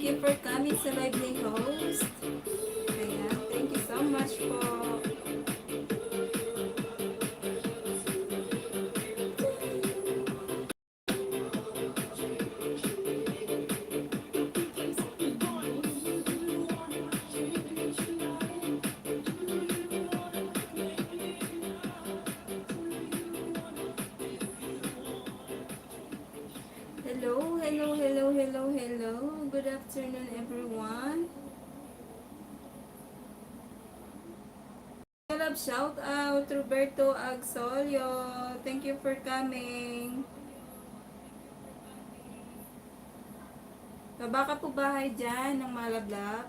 you for coming sa live ni host. Ayan, thank you so much po. Hello. Good afternoon, everyone. Love shout out, Roberto Agsolio. Thank you for coming. Baba ka po bahay dyan ng Malablak.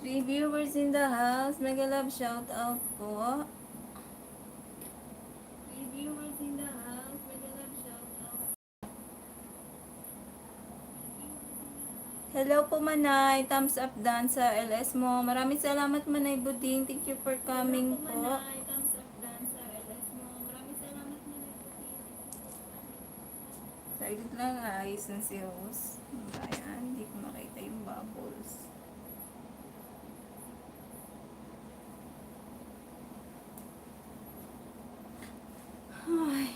Three viewers in the house. Mega love shout out po. Three viewers in the house. Mega love shout out. Hello po Manay. Thumbs up dan sa LS mo. Maraming salamat Manay Buding. Thank you for coming po. Manay. Thumbs up dan sa LS mo. Maraming salamat Manay Buding. Silent lang ayos ng si host. Ayan, hindi ko makita yung bubbles. Ay.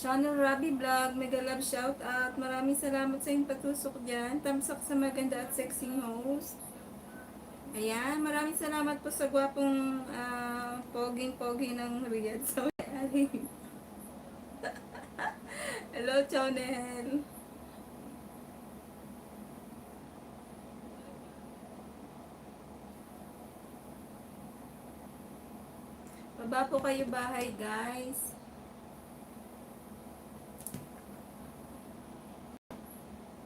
Channel Rabi Vlog, mega love shout out. Maraming salamat sa inyong patusok dyan. Tamsak sa maganda at sexy host. Ayan, maraming salamat po sa gwapong poging-pogi ng Riyadh Saudi Arabia. Hello, Channel. Baba po kayo bahay, guys.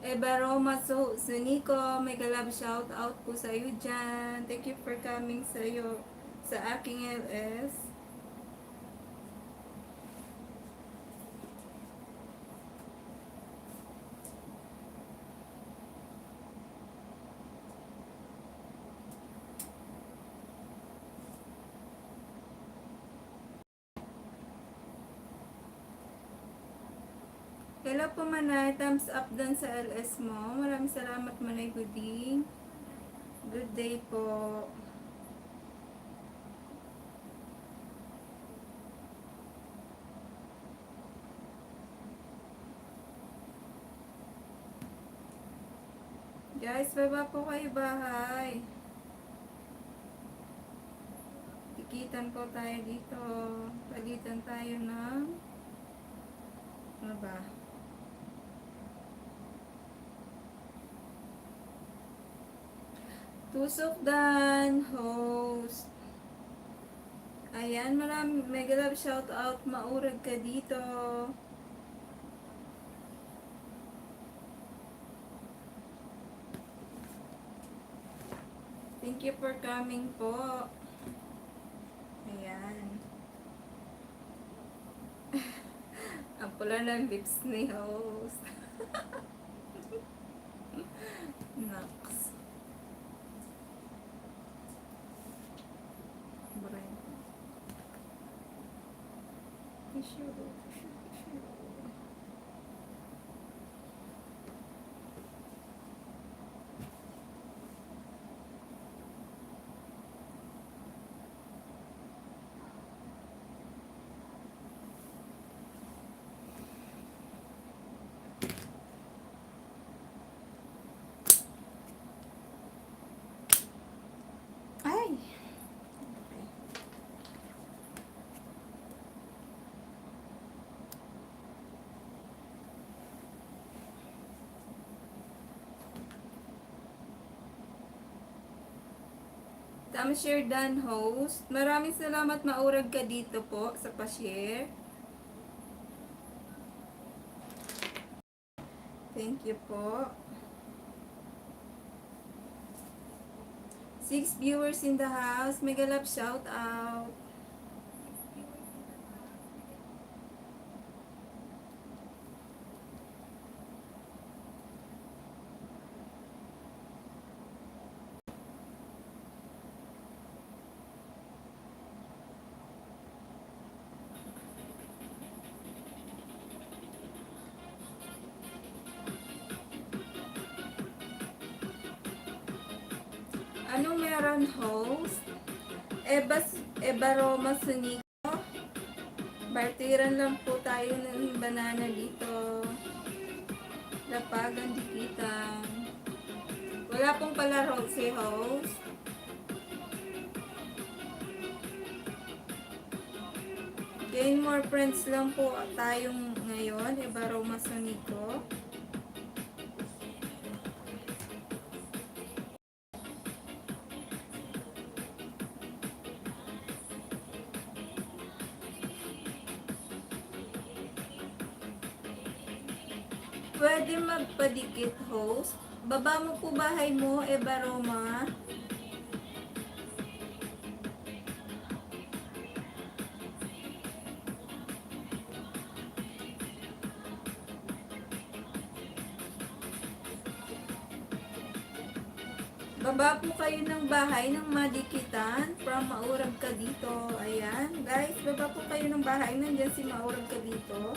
Eba Roma Suniko, mega love shout out po sa iyo dyan. Thank you for coming sa aking LS. Hello po Manay, thumbs up dun sa LS mo. Maraming salamat Manay Buding. Good day po. Guys, baba po kayo bahay. Dikitan po tayo dito. Palitan tayo ng ano ba? Tusok dan host. Ayan, mega love shout out. Maurag ka dito. Thank you for coming po. Ayan. Ang pula ng lips ni host. Naks. Tissue. Ay! share dan host. Maraming salamat, maurag ka dito po sa pa-share. Thank you po. 6 viewers in the house. Mega love shout out. Ano meron host? Eba Roma Sunico. Bartiran lang po tayo ng banana dito. Lapagan, Dikitan. Wala pong palaro si host. Gain more friends lang po tayong ngayon. Eba Roma Sunico. Pwede magpadikit host. Baba mo po bahay mo, Eba Roma. Baba po kayo ng bahay ng Madikitan from Maurag ka dito. Ayan, guys, baba po kayo ng bahay. Nandiyan si Maurag ka dito.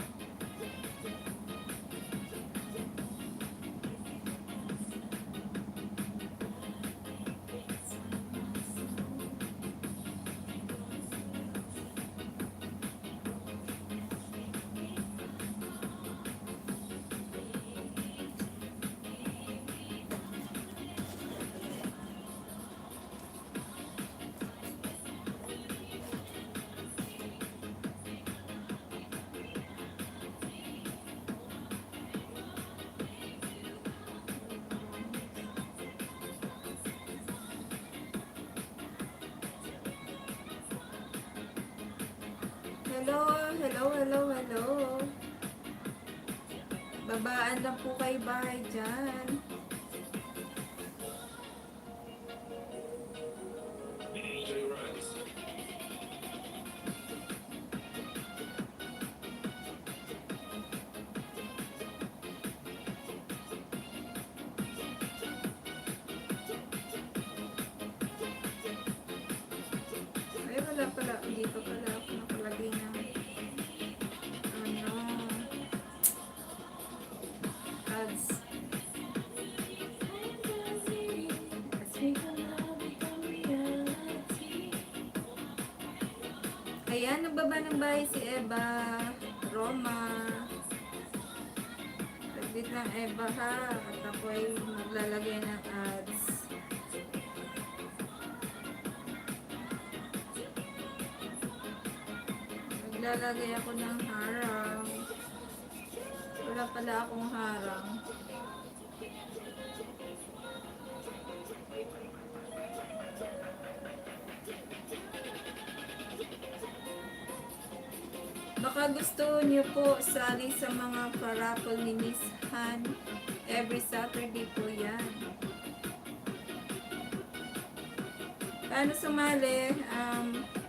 Hello. Babaan lang po kayo bahay dyan. Ay, wala pala. Dito pala ako nakalagay na. Ads. Ayan, nagbaba ng bahay si Eba Roma. Saglit lang Eba ha. At ako ay maglalagay ng ads. Maglalagay ako ng harang. Wala pala akong harang. Baka gusto niyo po sali sa mga parapol ni Miss Han. Every Saturday po yan. Paano sumali?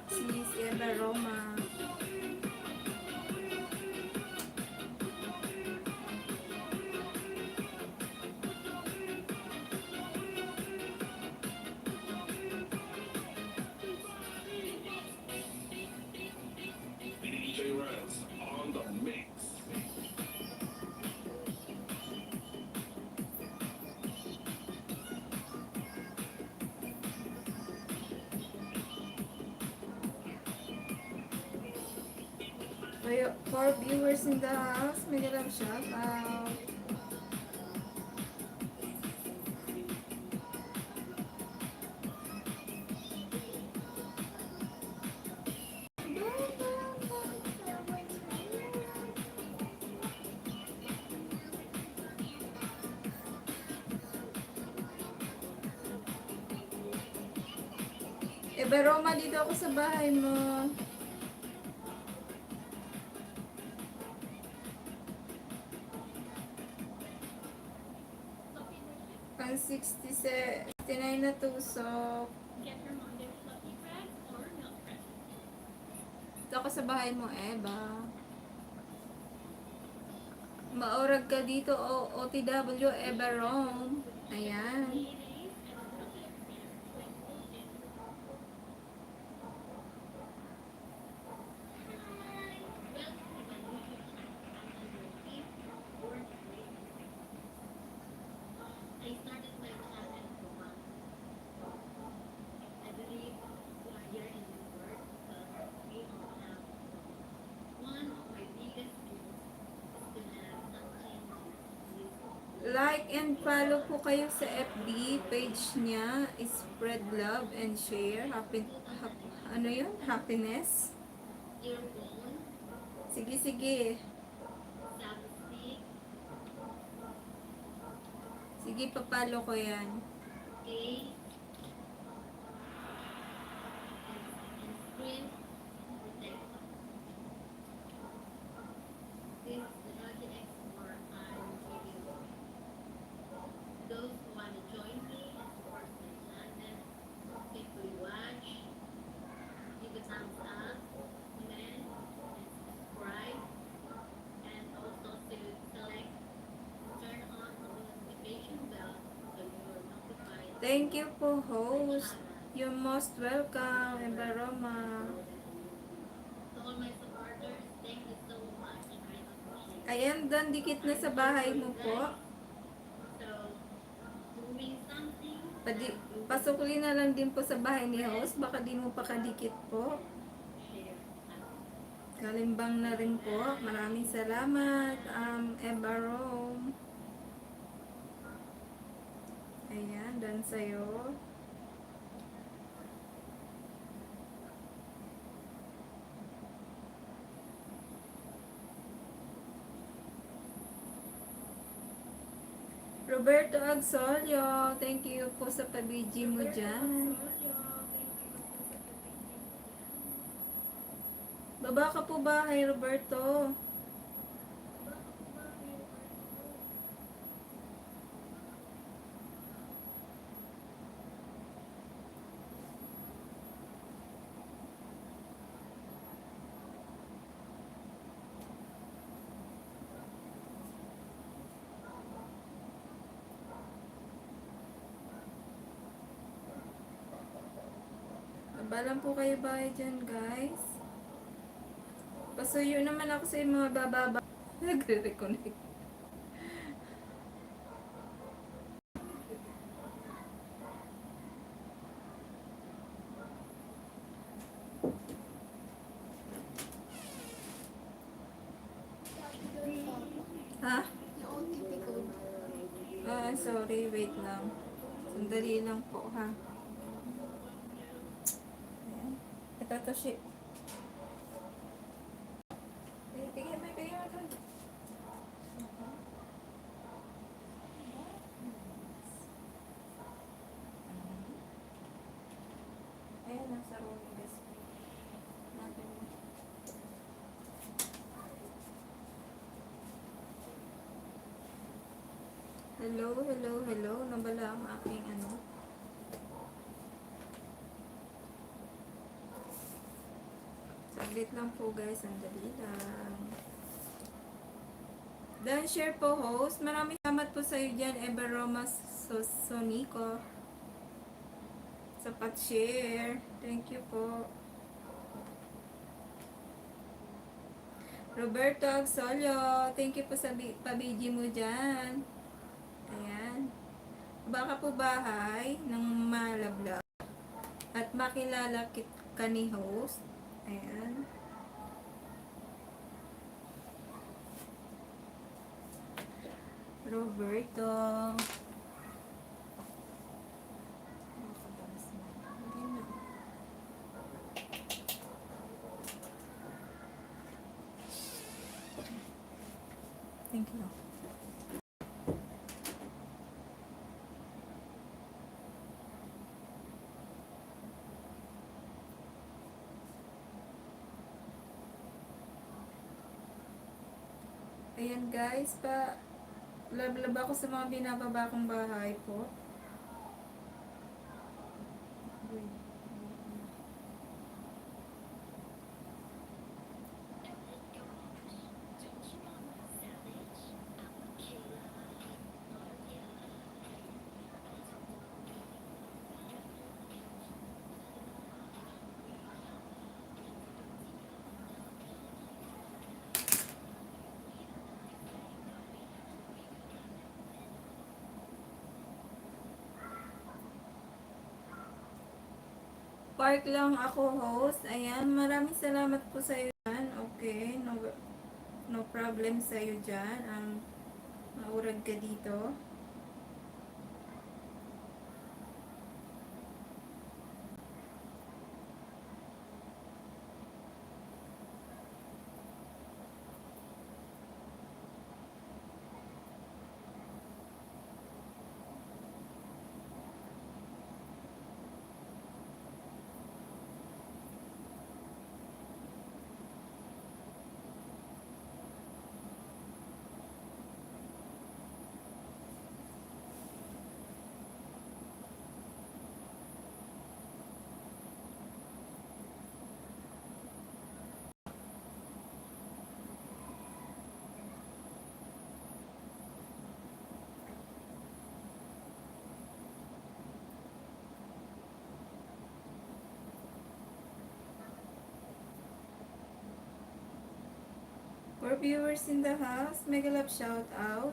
Si Eva Roma. For viewers in the house, may galang shout out. Roma, dito ako sa bahay mo. Pang 69 na tusok. Dito ako sa bahay mo, Eba. Maorag ka dito, OTW, Eba Rome. Ayan. Like and follow po kayo sa FB page niya. Spread love and share. Ano yun? Happiness. Sige, sige. Sige, papalo ko yan. Thank you po, host. You're most welcome, Eba Roma. Ayan, Dan, dikit na sa bahay mo po. Pasukulin na lang din po sa bahay ni host. Baka di mo pa kadikit po. Kalimbang na rin po. Maraming salamat, Eba Roma. Ayan, dan sa'yo. Roberto Agsolio, thank you po sa pabiji mo dyan. Baba ka po bahay, Roberto. Balang po kayo bahay dyan, guys. Pasuyo naman ako sa mga bababa. Nagre-reconnect. Ha? Sorry, wait lang. Sandali lang po, ha? Ito to shit. Bigyan mo. Ayan, nasa rolling desk. Hello. Nabala ang aking ano. Saglit lang po guys, sandali lang. Dan share po host. Maraming salamat po sa iyo dyan, Eba Roma Sonico. Sa pat-share. Thank you po. Roberto Agsolio, thank you po sa pabiji mo dyan. Ayan. Baka po bahay ng malablab at makilala ka ni host. Ayan. Roberto. Thank you. Ayan guys, lablab ako sa mga binababa kong bahay po. Park lang ako, host. Ayan, maraming salamat po sa iyo dyan. Okay, no problem sa iyo dyan. Maurag ka dito. For viewers in the house, mega love shout out.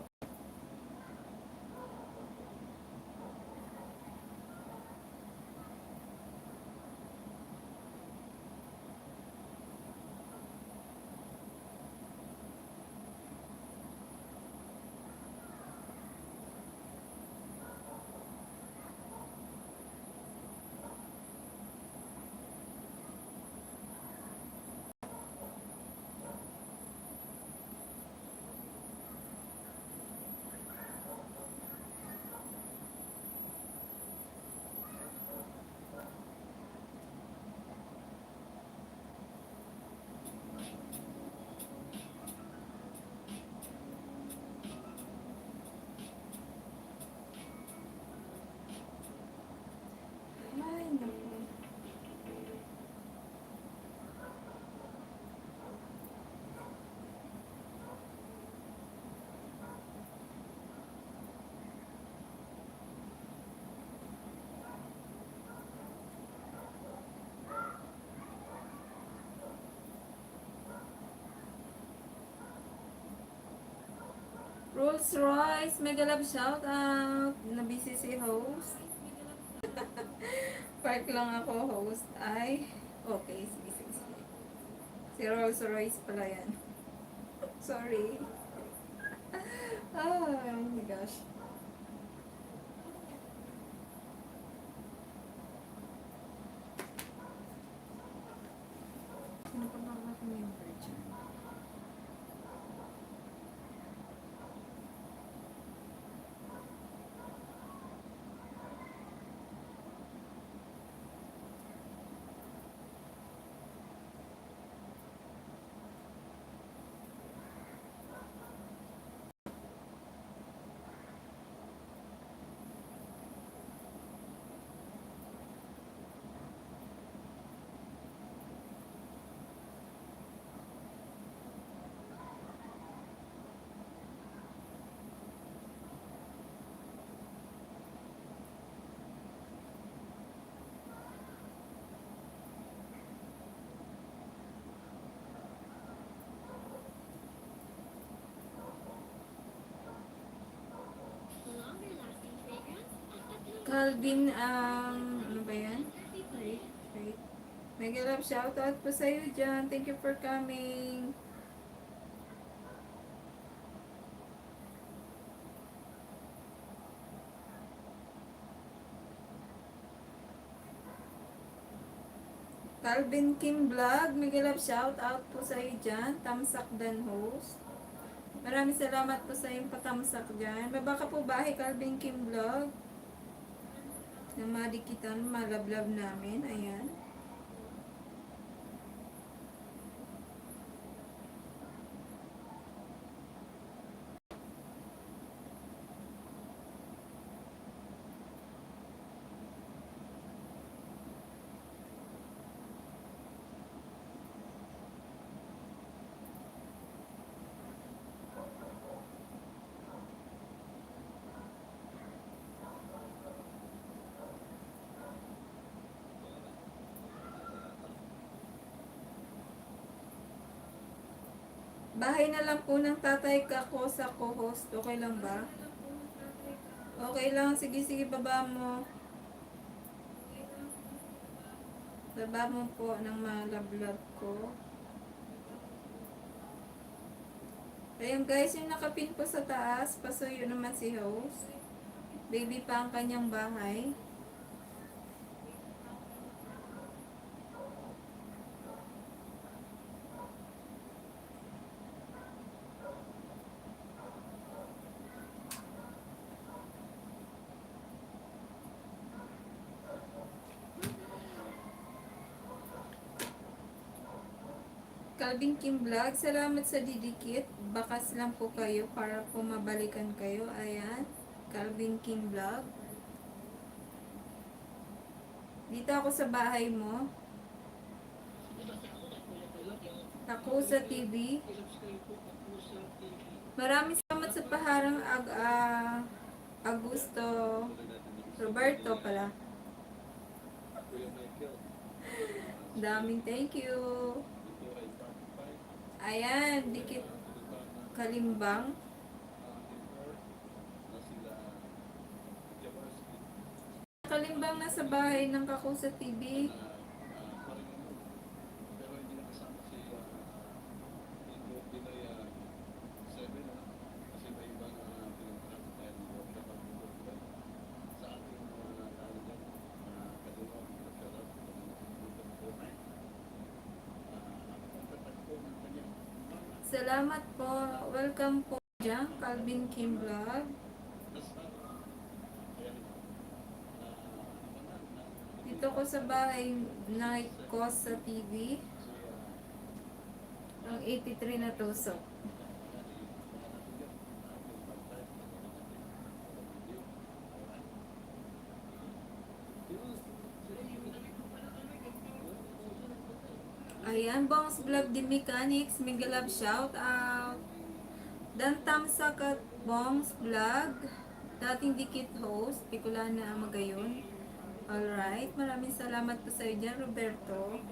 Ay, naku. Rolls Royce, mega love shout out. Nabisi si host. Park lang ako, host. Ay, okay, sige, sige, sige. Si Rolls Royce pala yan. Sorry. Oh my gosh. Sino pa ba ako member dyan? Calvin, ano ba yan? Wait, wait. Mega love shoutout po sa iyo dyan. Thank you for coming. Calvin Kim Vlog, mega love shoutout po sa iyo dyan. Tamsak dan host. Maraming salamat po sa iyong patamsak dyan. Baba ka po bahay, Calvin Kim Vlog. Ng mga dikitan, malablab namin. Ayan. Bahay na lang po ng tatay ka ko sa co-host. Okay lang ba? Okay lang. Sige, sige, baba mo. Baba mo po ng mga love ko. Ayun guys, yung nakapin po sa taas, pasuyo naman si host. Baby pa ang kanyang bahay. Calvin Kim Vlog, salamat sa didikit. Bakas lang po kayo para po mabalikan kayo. Ayan, Calvin Kim Vlog. Dito ako sa bahay mo. Ako sa TV. Maraming salamat sa paharang Augusto. Roberto pala. Daming thank you. Ayan, dikit kalimbang. Kalimbang nasa bahay ng Kakusa TV. Salamat po. Welcome po dyan, Calvin Kim Vlog. Dito ko sa bahay na ko sa TV. Ang 83 na tusok. Ayan, Bongs Vlog The Mechanics, mega love shout out. Dan Tamsak at Bongs Vlog, dating dikit host, Picolana Magayon. Alright, maraming salamat po sa iyo dyan, Roberto.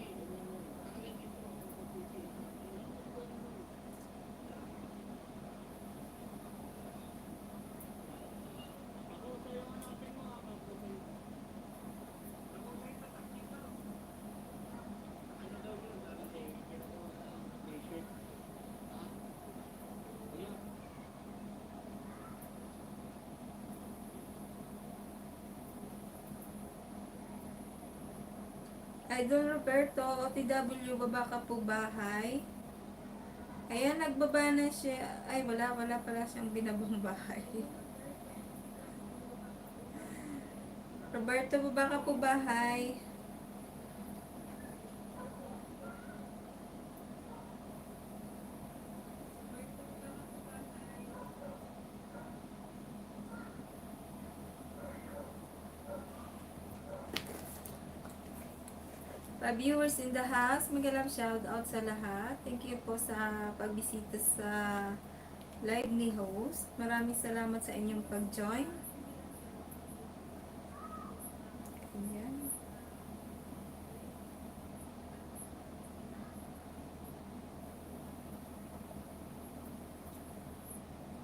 Idol Roberto, OTW, baba ka po bahay. Ayan, nagbaba na siya. Ay, wala pala siyang binabang bahay. Roberto, baba ka po bahay. Viewers in the house, magalang shout out sa lahat. Thank you po sa pagbisita sa live ni host. Maraming salamat sa inyong pag-join. Ayan.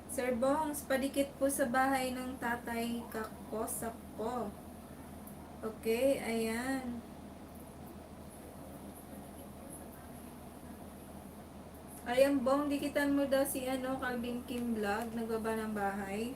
Sir Bongs, padikit po sa bahay ng tatay kakosak ko. Okay, ayan. Ayan, Bong, dikitan mo daw si Calvin Kim Vlog, nagbaba ng bahay.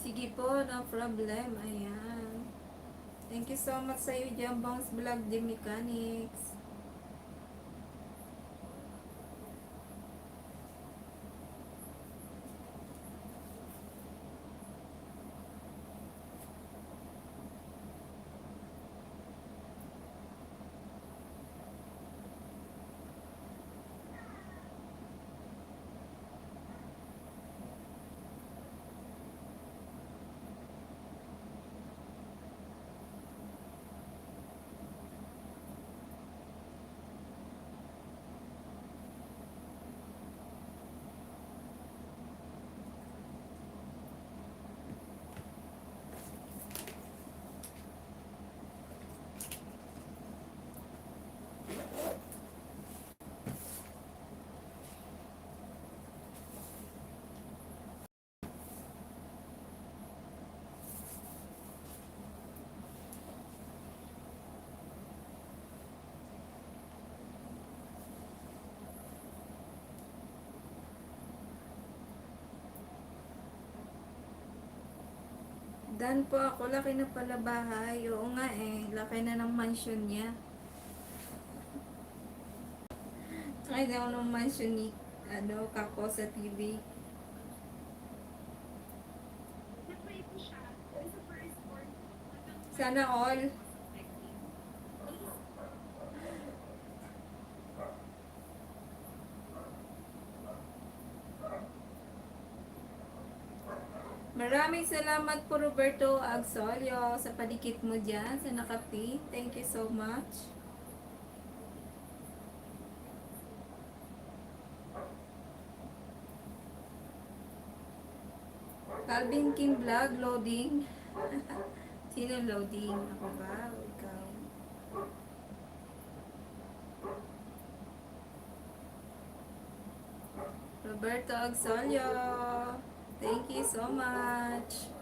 Sige po, no problem. Ayan. Thank you so much sa iyo dyan, Bongs Vlog The Mechanics. Dan po ako, laki na pala bahay. Oo nga eh, laki na ng mansion niya. Laki na ako ng mansion ni, Kako sa TV. Sana all. Maraming salamat po Roberto Agsolio sa padikit mo dyan sa nakapi. Thank you so much. Calvin King Vlog, loading. Sino loading? Ako ba? O ikaw? Roberto Agsolio. Thank you so much.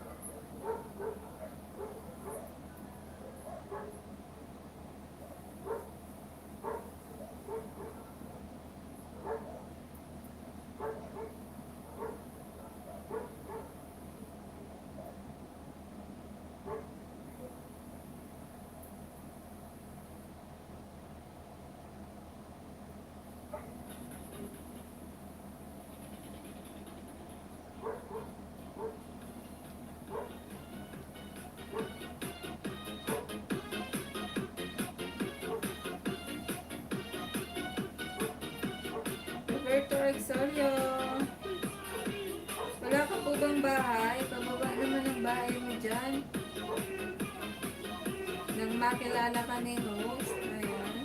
Roberto Agsolio. Wala ka po bang bahay? Pababa naman ang bahay mo dyan. Nang makilala ka ni host. Ayan.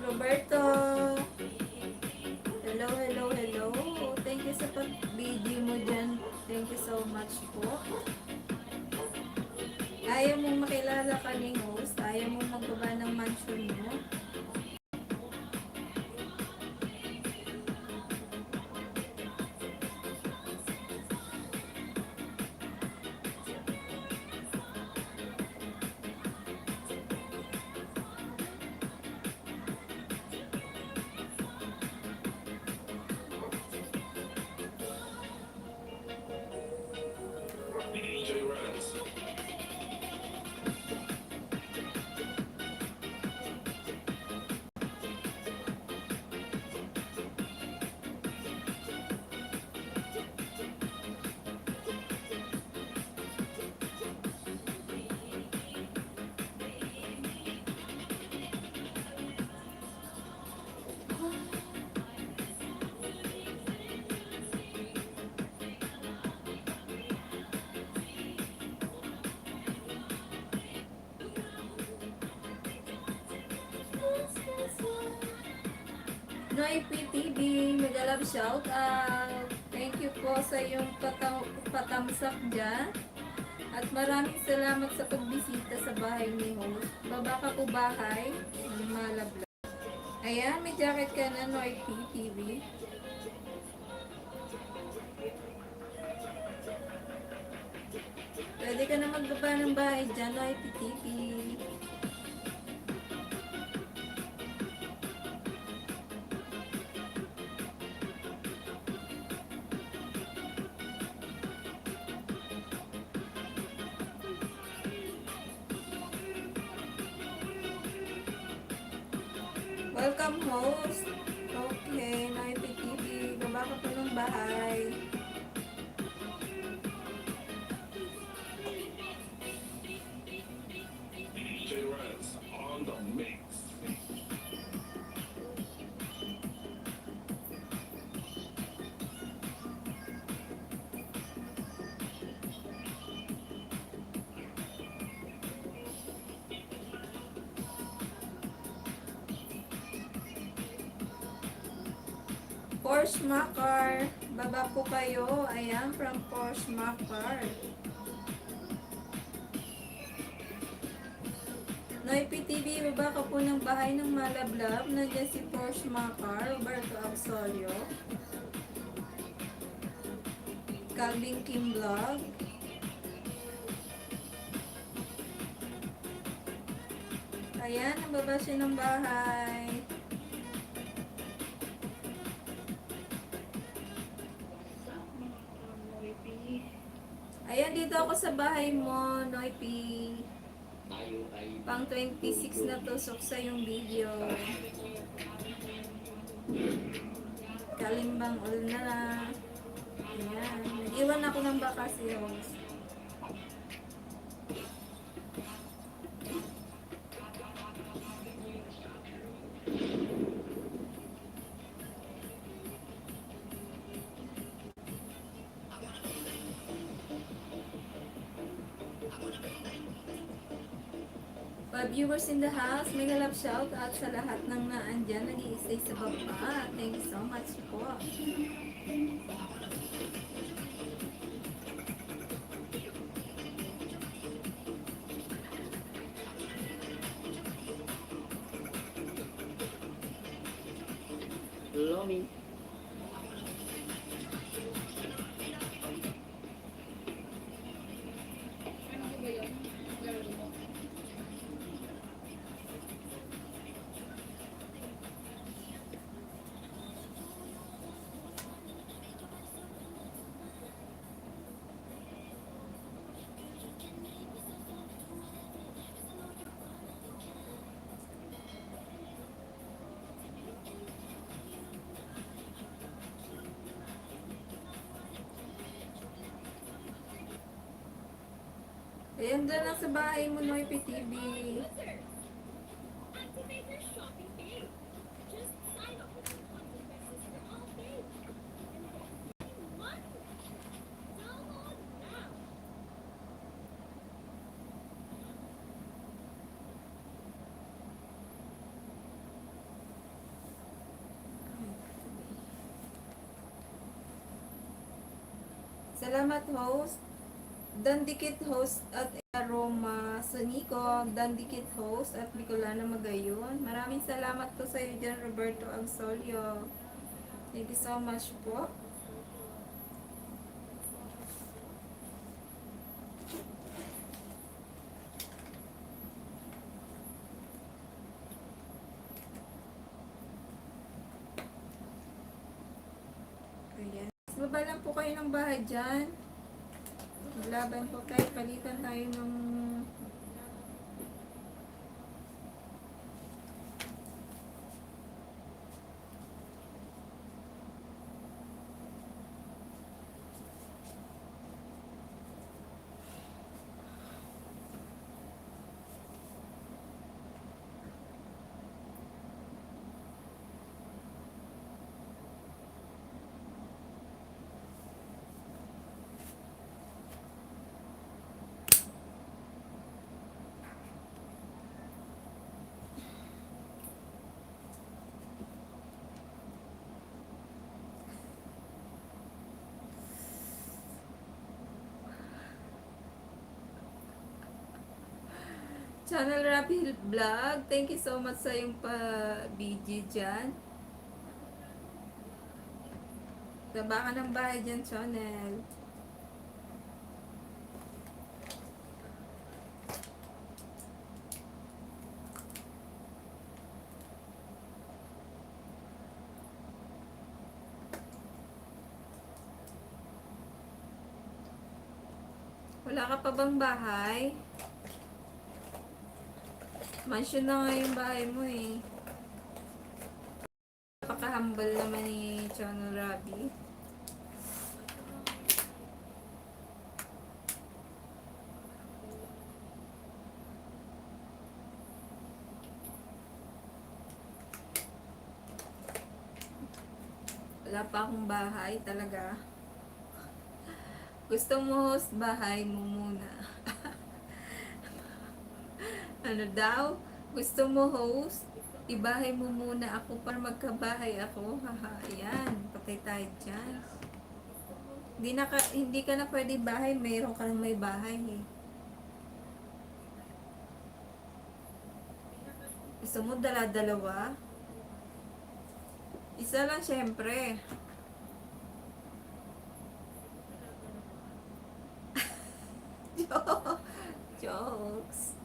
Roberto. Hello, hello, hello. Thank you sa pag-video mo dyan. Thank you so much po. Ayaw mong makilala ka ni host. Ayaw mong magbaba ng mansion mo. Noy PTV, mega love shout out. Thank you po sa iyong patamsak dyan. At maraming salamat sa pagbisita sa bahay ni host. Baba ka po bahay. Malabla. Ayan, may jacket ka na, Noy PTV. Pwede ka na magbaba ng bahay dyan, Noy PTV. Welcome host. Okay, Noy PTV. baba ka po ng bahay. On the mix. Porsche Makar. Baba po kayo. Ayan, from Porsche Makar. Noipi TV, baba ka po ng bahay ng malablab. Nandiyan si Porsche Makar, Roberto Absolio. Calvin Kim Vlog. Ayan, nababa siya ng bahay. Ayan, dito ako sa bahay mo, Noipi. Pang 26 na tusok sa yung video. Kalimbang all na. Ayan. Nag-iwan ako ng bakasyon. Viewers in the house, may love shout out sa lahat ng naandyan, nag-i-stay sa baba. Thank you so much po. Lomi. Ayan, dyan lang sa bahay mo, Noipi TV. Salamat, host. Dandikit host at Aroma Sonico, Dandikit host at Bicolana Magayon. Maraming salamat po sa iyo dyan, Roberto Absolio. Thank you so much po. Ayan. Baba lang po kayo ng bahay dyan. Laban po tayo, palitan tayo ng Channel Rapid Vlog. Thank you so much sa yung pa-BG dyan. Taba ka ng bahay dyan, channel. Wala ka pa bang bahay? Mansion na nga yung bahay mo eh. Napaka-humble naman ni Chono Rabi. Wala pa akong bahay talaga. Gusto mo host, bahay mo muna. Ano daw? Gusto mo host? Ibahay mo muna ako para magkabahay ako. Haha, ayan. Patay tayo dyan. Hindi ka na pwede bahay. Mayroon ka lang may bahay eh. Gusto mo dala-dalawa? Isa lang syempre. Jokes.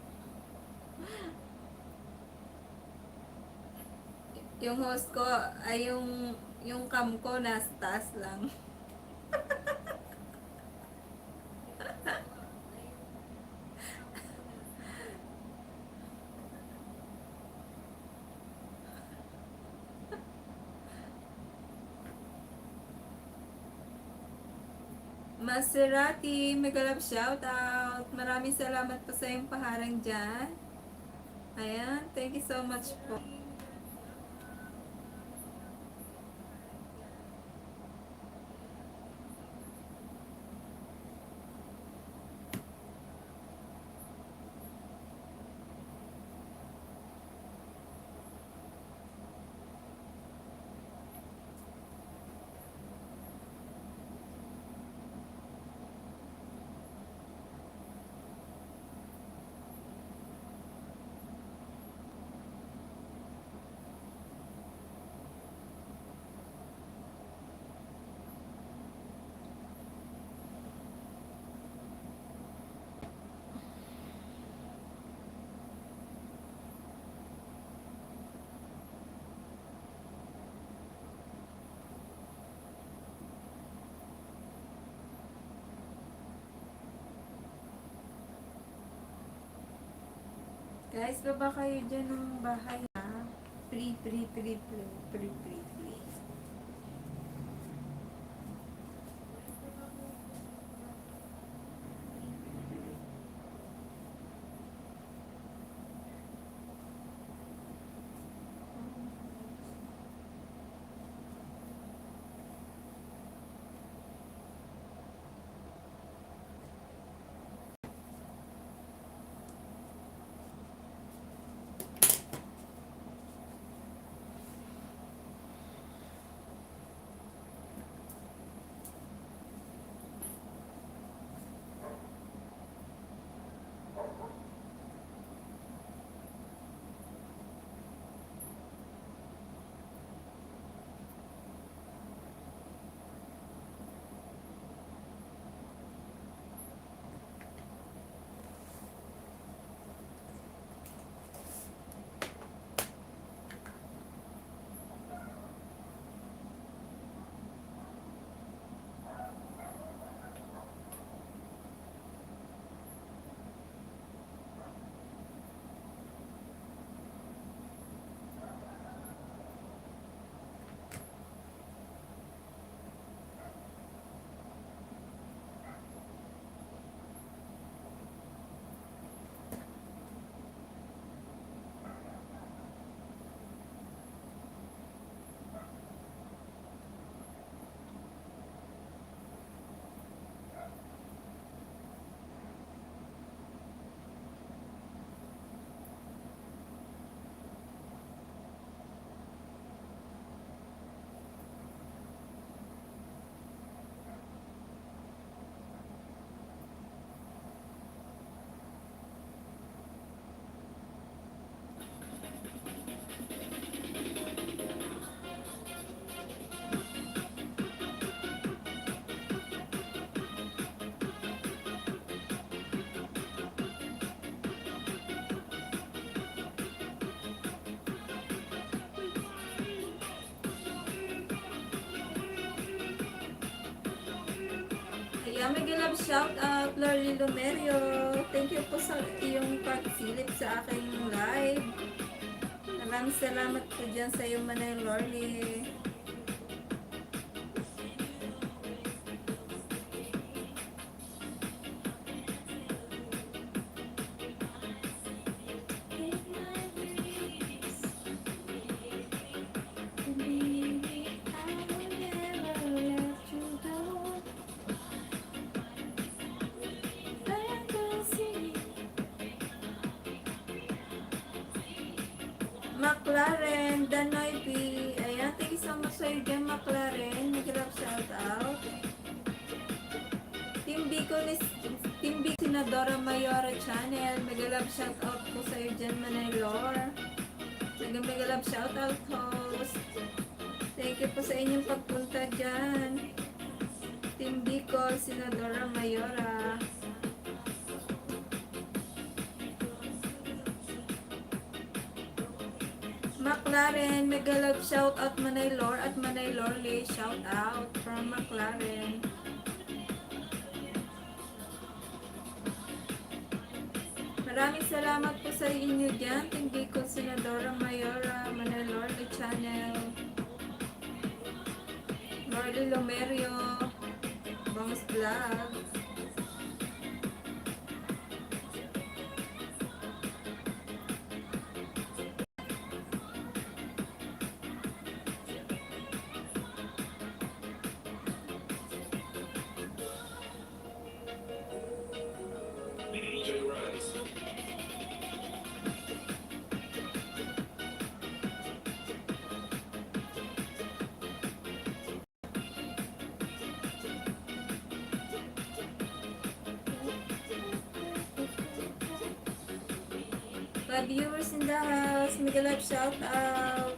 Yung host ko ay yung cam ko nasa taas lang. Maserati, mega love shout out. Maraming salamat po sa iyong paharang dyan. Ayan, thank you so much po. Guys, baba kayo dyan ng bahay ha. Free. Mega love shout out, Lorly Lumerio. Thank you po sa iyong pagsilip sa aking live. Maraming salamat po dyan sa iyo, Manay Lorly. McLaren, Danoy P. Ayan, thank you so much sa'yo dyan, McLaren. Nag-love shout out. Team Bicol, Senadora Mayora Channel. Nag-love shout out po sa'yo dyan, Manay Lor. Nag-love shout out, host. Thank you po sa inyong pagpunta dyan. Team Bicol, Senadora Mayora. McLaren, mega love shout out Manay Lor at Manay Lorly, shout out from McLaren. Maraming salamat po sa inyo dyan, Team Bicol, Senadora Mayora, Manay Lorly Channel, Lorly Lomerio, Bongs Vlog. DJ Reds. Mga viewers in the house, mega love shout out.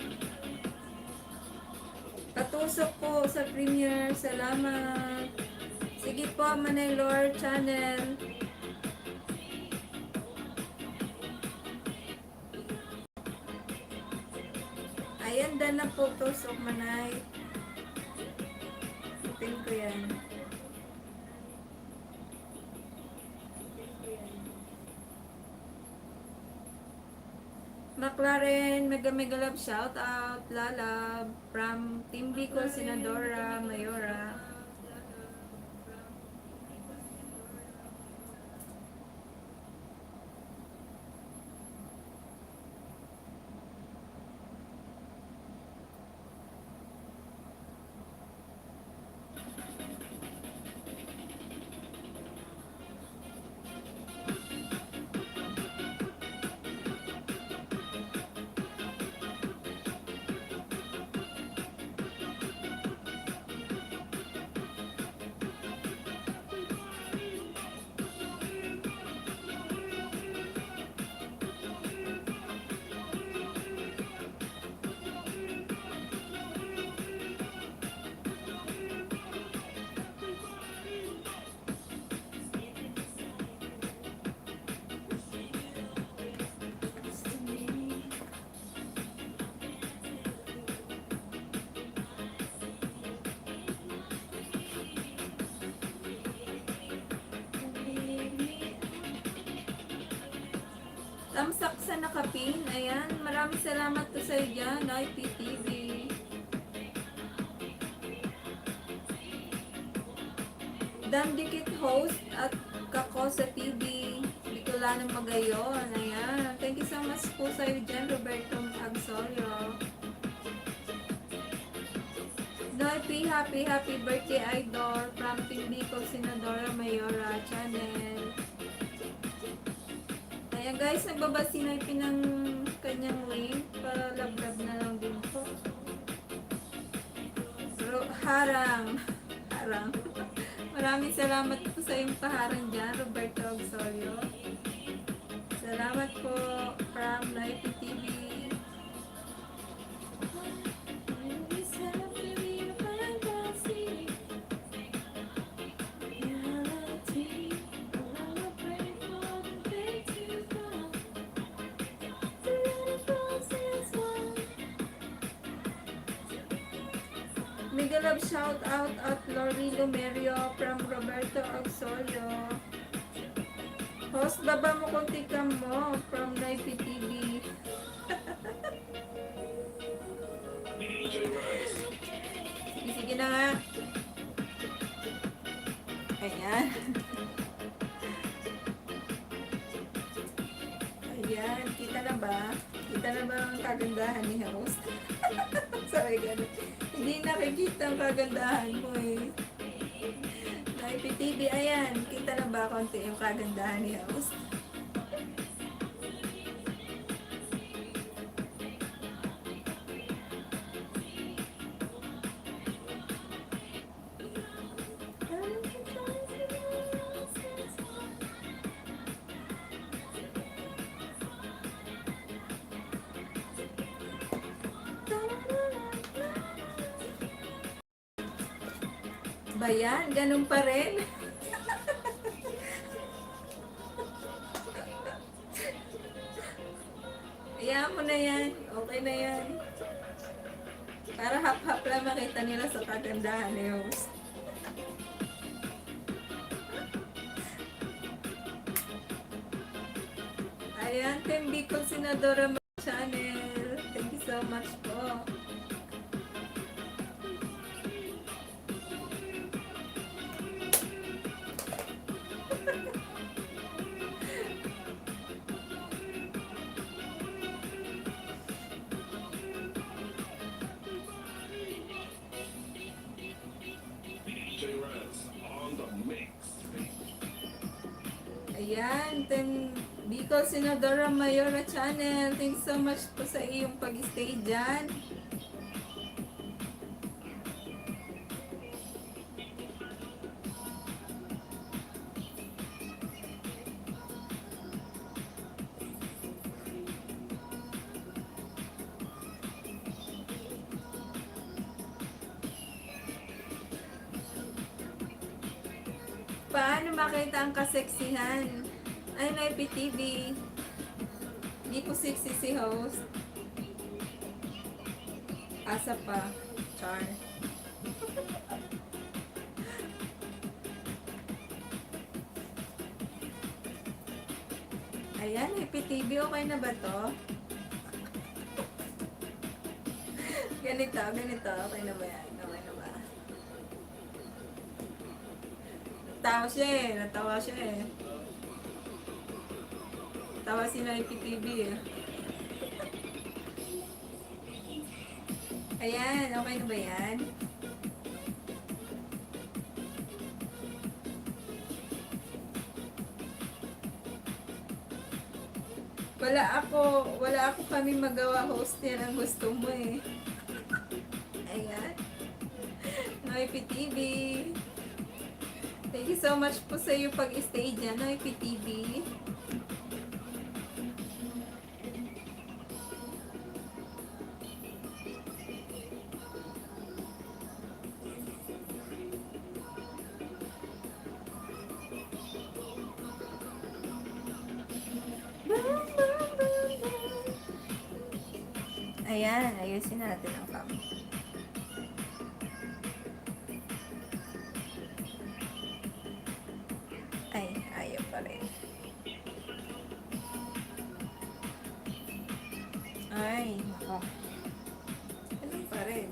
Patusok po sa premiere, salamat. Sige po, Manay Lor Channel. Ayan, dan na po tusok, Manay. Ipin ko yan. McLaren, mega love shout out, Lalab, from Team Bicol, Senadora Mayora. Tamsak sa nakapin. Ayan. Maraming salamat po sa iyo dyan. IPTV. Dan Dikit host at Kako sa TV. Bicolanong Magayon. Ayan. Thank you so much po sa iyo dyan, Roberto Agsorio. Noy P, happy birthday idol from Team Bicol, Senadora Mayora Channel. Ayan guys, nagbabasi na ng kanyang link. Palablab na lang din po. Harang. Maraming salamat po sa iyong paharang dyan, Roberto Agsorio. Salamat po from IPTV. Mega love shout out at Lori Lumerio from Roberto Agsorio. Host, baba mo konti ka mo from Live TV. Rice. Sige, sige na nga. Ayan. Ayan, kita na ba? Kita na ba ang kagandahan ni host? Sorry, ganun. Hindi nakikita ang kagandahan mo eh. Na IPTV, ayan. Kita na ba konti yung kagandahan ni host? Ba yan? Ganun pa rin? Ayan mo na yan. Okay na yan. Para hap-hap lang makita nila sa kagandahan ni host. Ayan, Team Bicol Senadora Channel. Thank you so much po. DJ Rice on the mix. Ayan, Team Bicol Senadora Mayora Channel. Thanks so much po sa iyong pag-stay dyan. Paano makita ang kaseksihan? Ay, na IPTV. Hindi po sexy si host. Asa pa. Char. Ayan, IPTV. Okay na ba to? Ganito, ganito. Okay na ba yan? Okay na ba? Natawa siya eh. Natawa siya eh. Tawa sila IPTV eh. Ayan, okay na ba yan? Wala ako kami magawa host yan ang gusto mo eh. Ayan. No IPTV. Thank you so much po sa iyo pag-stay dyan, no IPTV. Ayan, ayusin natin ang cam. Ay, ayaw pa rin. Ay, nako. Ano pa rin?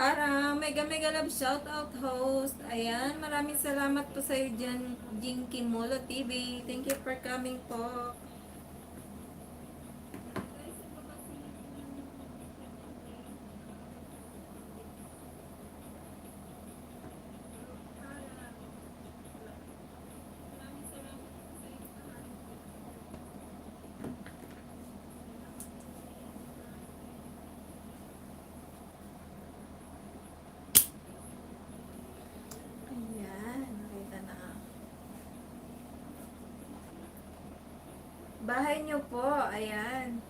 Mega mega love shout out host. Ayan, maraming salamat po sa iyo dyan, Jinky Molo TV. Thank you for coming po. Ayan, nakita na. Bahay nyo po, ayan.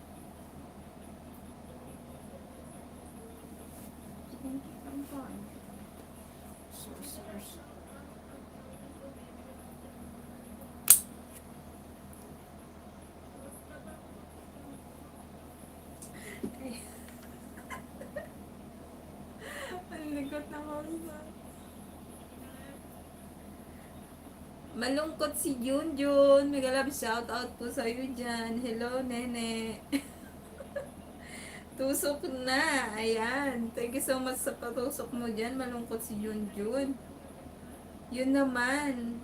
Ang likot na ko. Malungkot si Junjun. Mega love shout out po sa iyo dyan. Hello, nene. Tusok na. Ayan. Thank you so much sa patusok mo dyan. Malungkot si Junjun. Yun naman.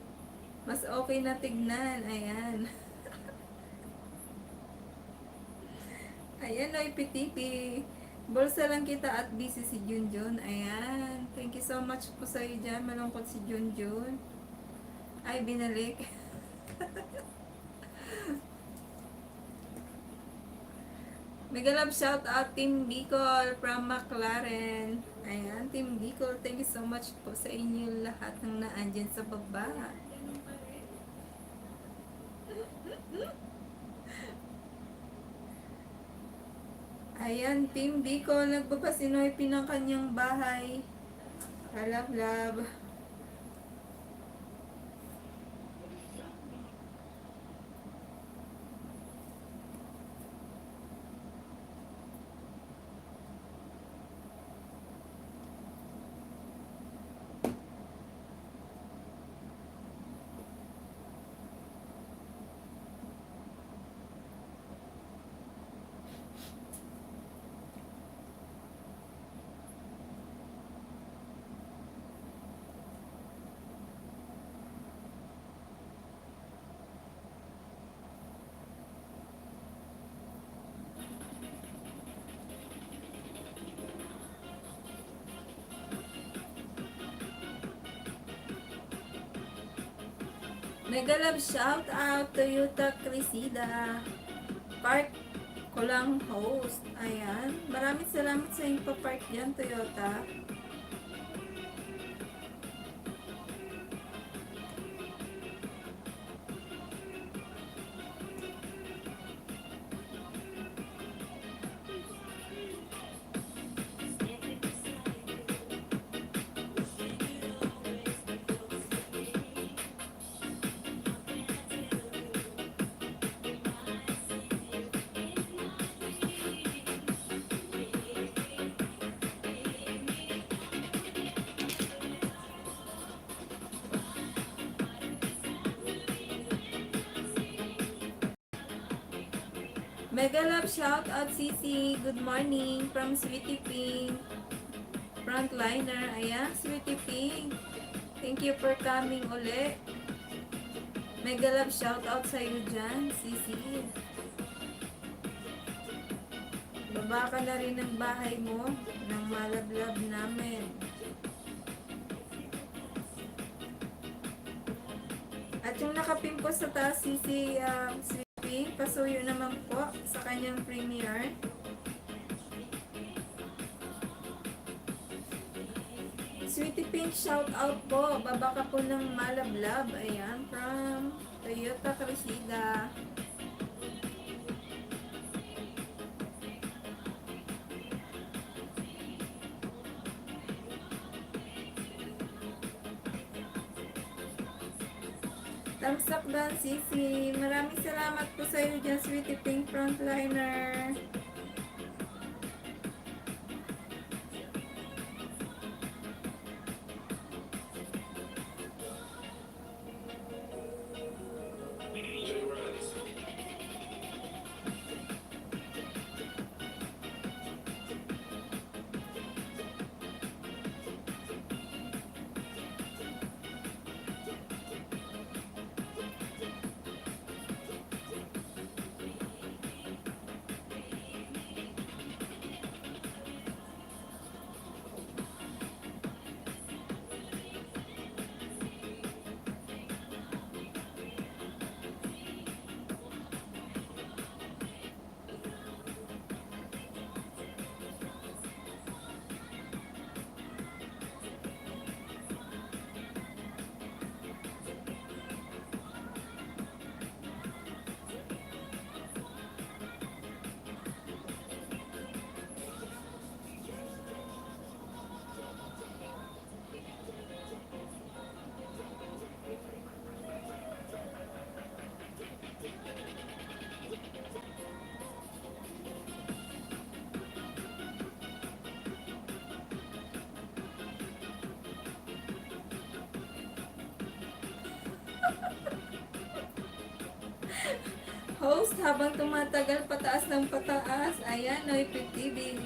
Mas okay na tignan. Ayan. Ayan, no, ipitipi. Bulsa lang kita at busy si Junjun. Ayan. Thank you so much po sa iyo dyan. Malungkot si Junjun. Ay, binalik. Mega love shout out Team Bicol from McLaren. Ayan, Team Bicol. Thank you so much po sa inyo lahat ng naandyan sa baba. Ayan, Team Bicol. Nagbabasinoy pinang kanyang bahay. Kalab-lab. Mega love shout out Toyota Cresida. Park ko lang host. Ayan. Maraming salamat sa inyong pa-park dyan, Toyota. Mega love shout out Sisi. Good morning from Sweetie Pink. Frontliner. Ayan, Sweetie Pink. Thank you for coming uli. Mega love shout out sa iyo dyan, Sisi. Baba ka na rin ng bahay mo ng malablab namin. At yung nakapimpo sa taas, Sisi, pasuyo naman po sa kanyang premiere. Sweetie Pink, shout out po. Baba ka po ng malablab. Ayan, from Toyota Cresida. Thumbs up doon, Sisi. Maraming salamat po sa iyo dyan, Sweetie Pink Frontliner. Host, habang tumatagal pataas ng pataas. Ayan, Noipit TV.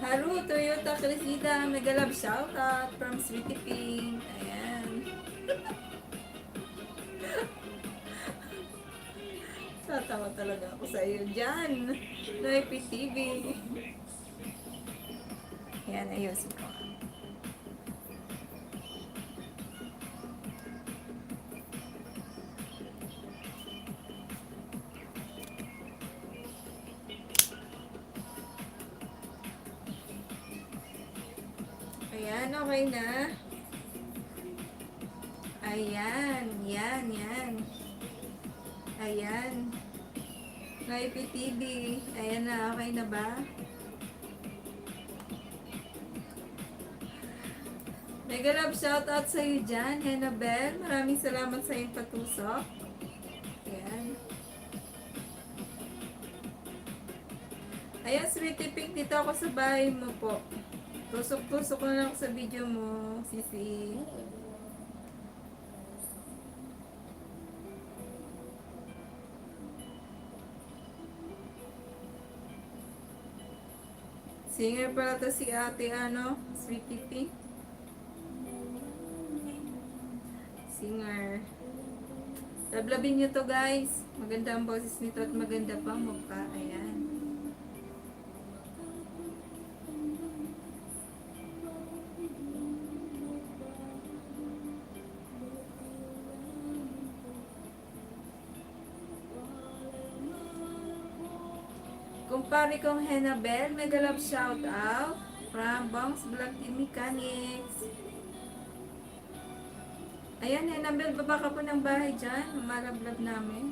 Haru, Toyota Crescida, mega love shoutout from Sweetie Pink. Ayan. Tatawa talaga ako sa iyo dyan. Noipit TV. Ayan, ayusin ko. Ayan, okay na. Ayan, yan. Ayan. Noipit TV. Ayan na, okay na ba? Mega love shoutout sa iyo dyan, Henabel. Maraming salamat sa iyong patusok. Ayan. Ayan, Sweetie Pink, dito ako sa bahay mo po. Tusok-tusok na lang ako sa video mo, Sisi. Singer pala to si ate, Sweetie Pink. Singer. Lablabin nyo to, guys. Maganda ang boses nito at maganda pa ang mukha. Ayan. Kumpare kong Henabel, mega love shout out from Bongs Vlog Team Mechanics. Ayan, Henabel, baba ka po ng bahay dyan. Malab-lab namin.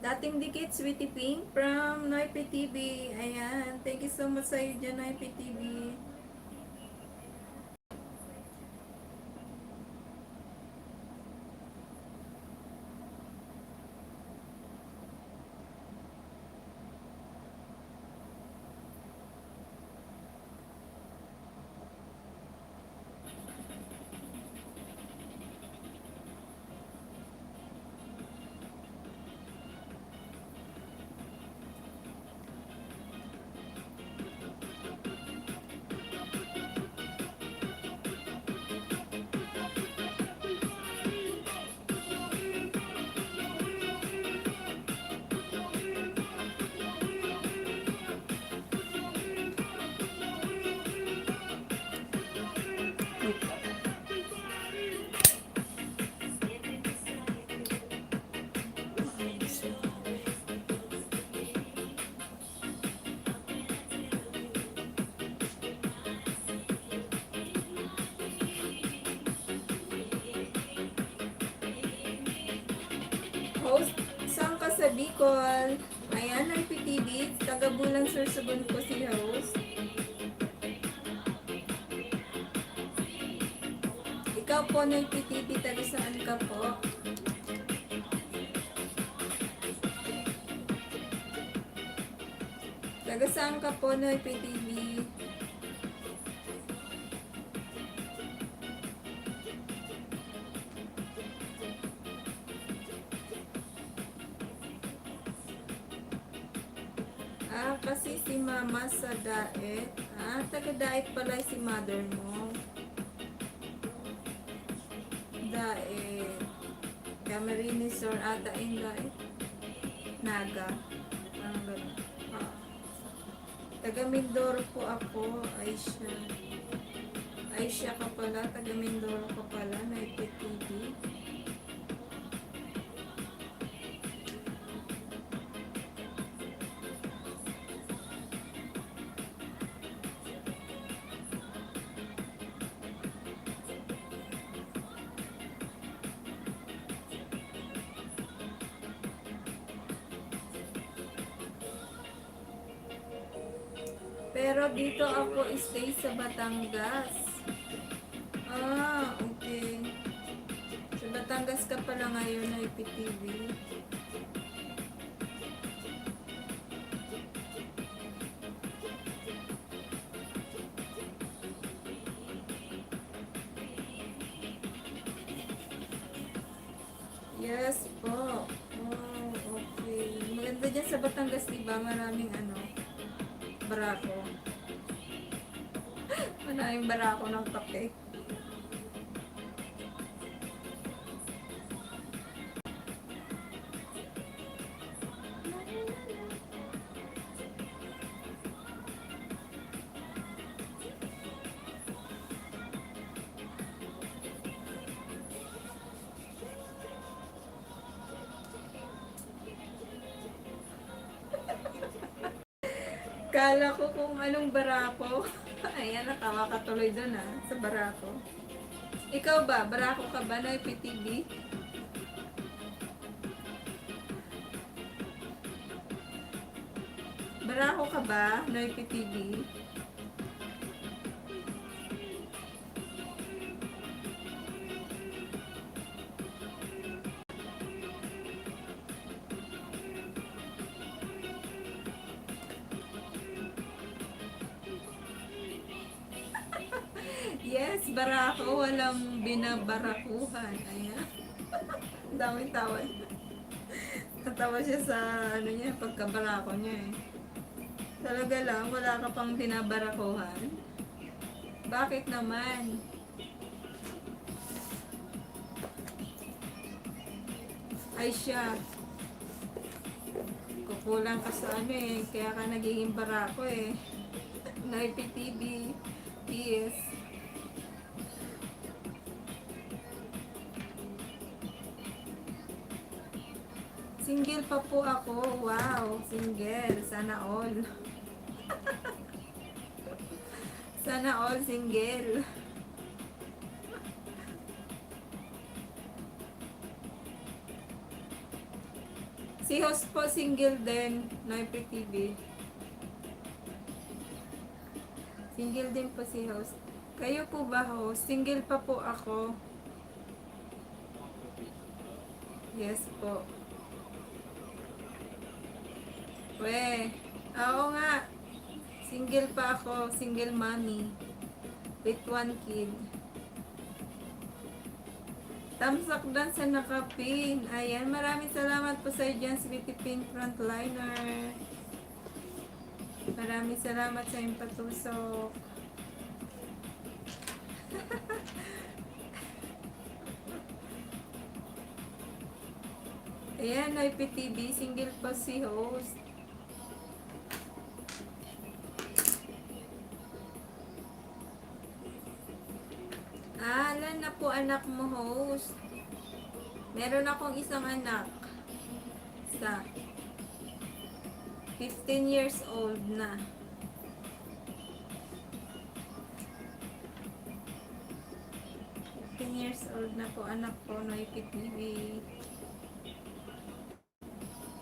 Dating dikit, Sweetie Pink from Noipe TV. Ayan. Thank you so much sa iyo dyan, Noipe TV. Host, saan ka sa Bicol? Ayan, RPTV. Taga-Bulang Sursugun po si host. Ikaw po, RPTV, taga saan ka po? Taga saan ka po, RPTV? Kasi si mama sa daet. Taga-daet pala si mother mo. Daet. Camarines or ata in daet. Naga. Taga Mindoro po ako. Aisha. Aisha ka pala. Taga Mindoro ka pala. Naipit TV. Pero dito ako stay sa Batangas. Ah, okay. Sa Batangas ka pala ngayon na IPTV. Yes po. Oh, okay. Maganda dyan sa Batangas, diba? Maraming barako. Maraming barako ng kape. Kala ko kung anong barako. Ayan, natawa ka tuloy doon sa barako. Ikaw ba? Barako ka ba na IPTV? Barako ka ba na IPTV? Yes, barako. Walang binabarakuhan. Ayan. Ang daming tawa. Natawa siya sa niya, pagkabarako niya eh. Talaga lang, wala ka pang binabarakuhan. Bakit naman? Ay siya. Kukulang ka sa kaya ka nagiging barako eh. Na IPTV. Yes. Single pa po ako. Wow, single. Sana all. Sana all single. Si host po single din. No IPTV. Single din po si host. Kayo po ba host? Single pa po ako. Yes po. We, oo nga. Single pa ako. Single mommy. With 1 kid. Tamsak dan sa nakapin. Ayan, maraming salamat po sa dyan, Sweetie Pink Frontliner. Maraming salamat sa iyong patusok. Ayan, IPTV, single pa si host. Alan na po anak mo, host. Meron akong isang anak. Sa 15 years old na. Years old na po anak ko no IPTV.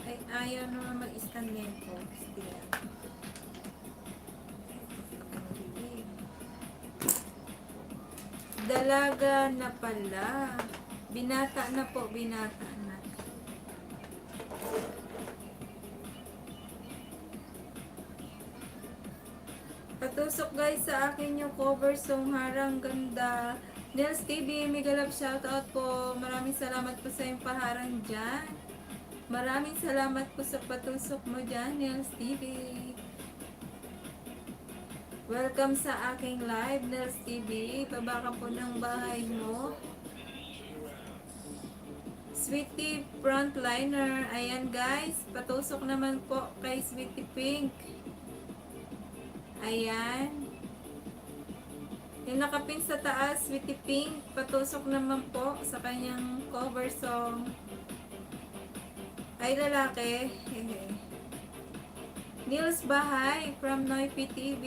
Ay ayaw naman mag-stand nito. Dalaga na pala. Binata na po, binata na. Patusok guys sa akin yung cover song Harang Ganda. Nels TV, mega love shoutout po. Maraming salamat po sa iyong paharang dyan. Maraming salamat po sa patusok mo dyan, Nels TV. Welcome sa aking live, Nels TV. Baba ka po ng bahay mo. Sweetie Frontliner. Ayan guys, patusok naman po kay Sweetie Pink. Ayan. Yung nakapin sa taas, Sweetie Pink, patusok naman po sa kanyang cover song. Ay, lalaki. Nils Bahay from Noipi TV.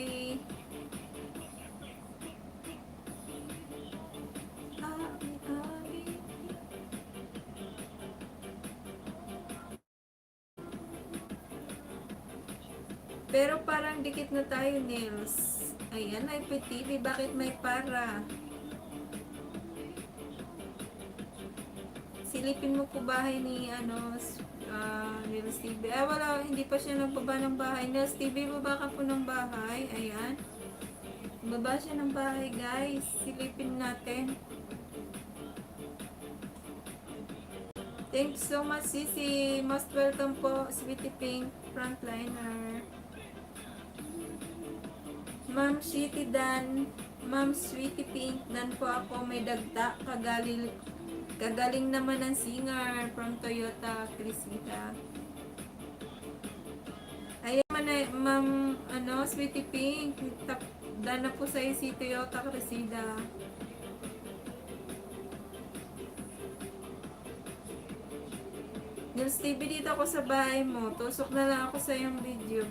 Pero parang dikit na tayo, Nils. Ayan, IPTV, bakit may para? Silipin mo po bahay ni, Nils TV. Ah, wala, hindi pa siya nagbaba ng bahay. Nils TV, baba ka po ng bahay. Ayan. Baba siya ng bahay, guys. Silipin natin. Thanks so much, Sisi. Most welcome po, Sweetie Pink, frontliner. Ma'am Sweetie Dan, Ma'am Sweetie Pink, Dan po ako, may dagta, kagaling naman ng singer from Toyota, Crisita. Ayan man ay, Ma'am, Sweetie Pink, Dan na po sa'yo si Toyota, Crisita. Nils TV, dito ako sa bahay mo. Tusok na lang ako sa yung video.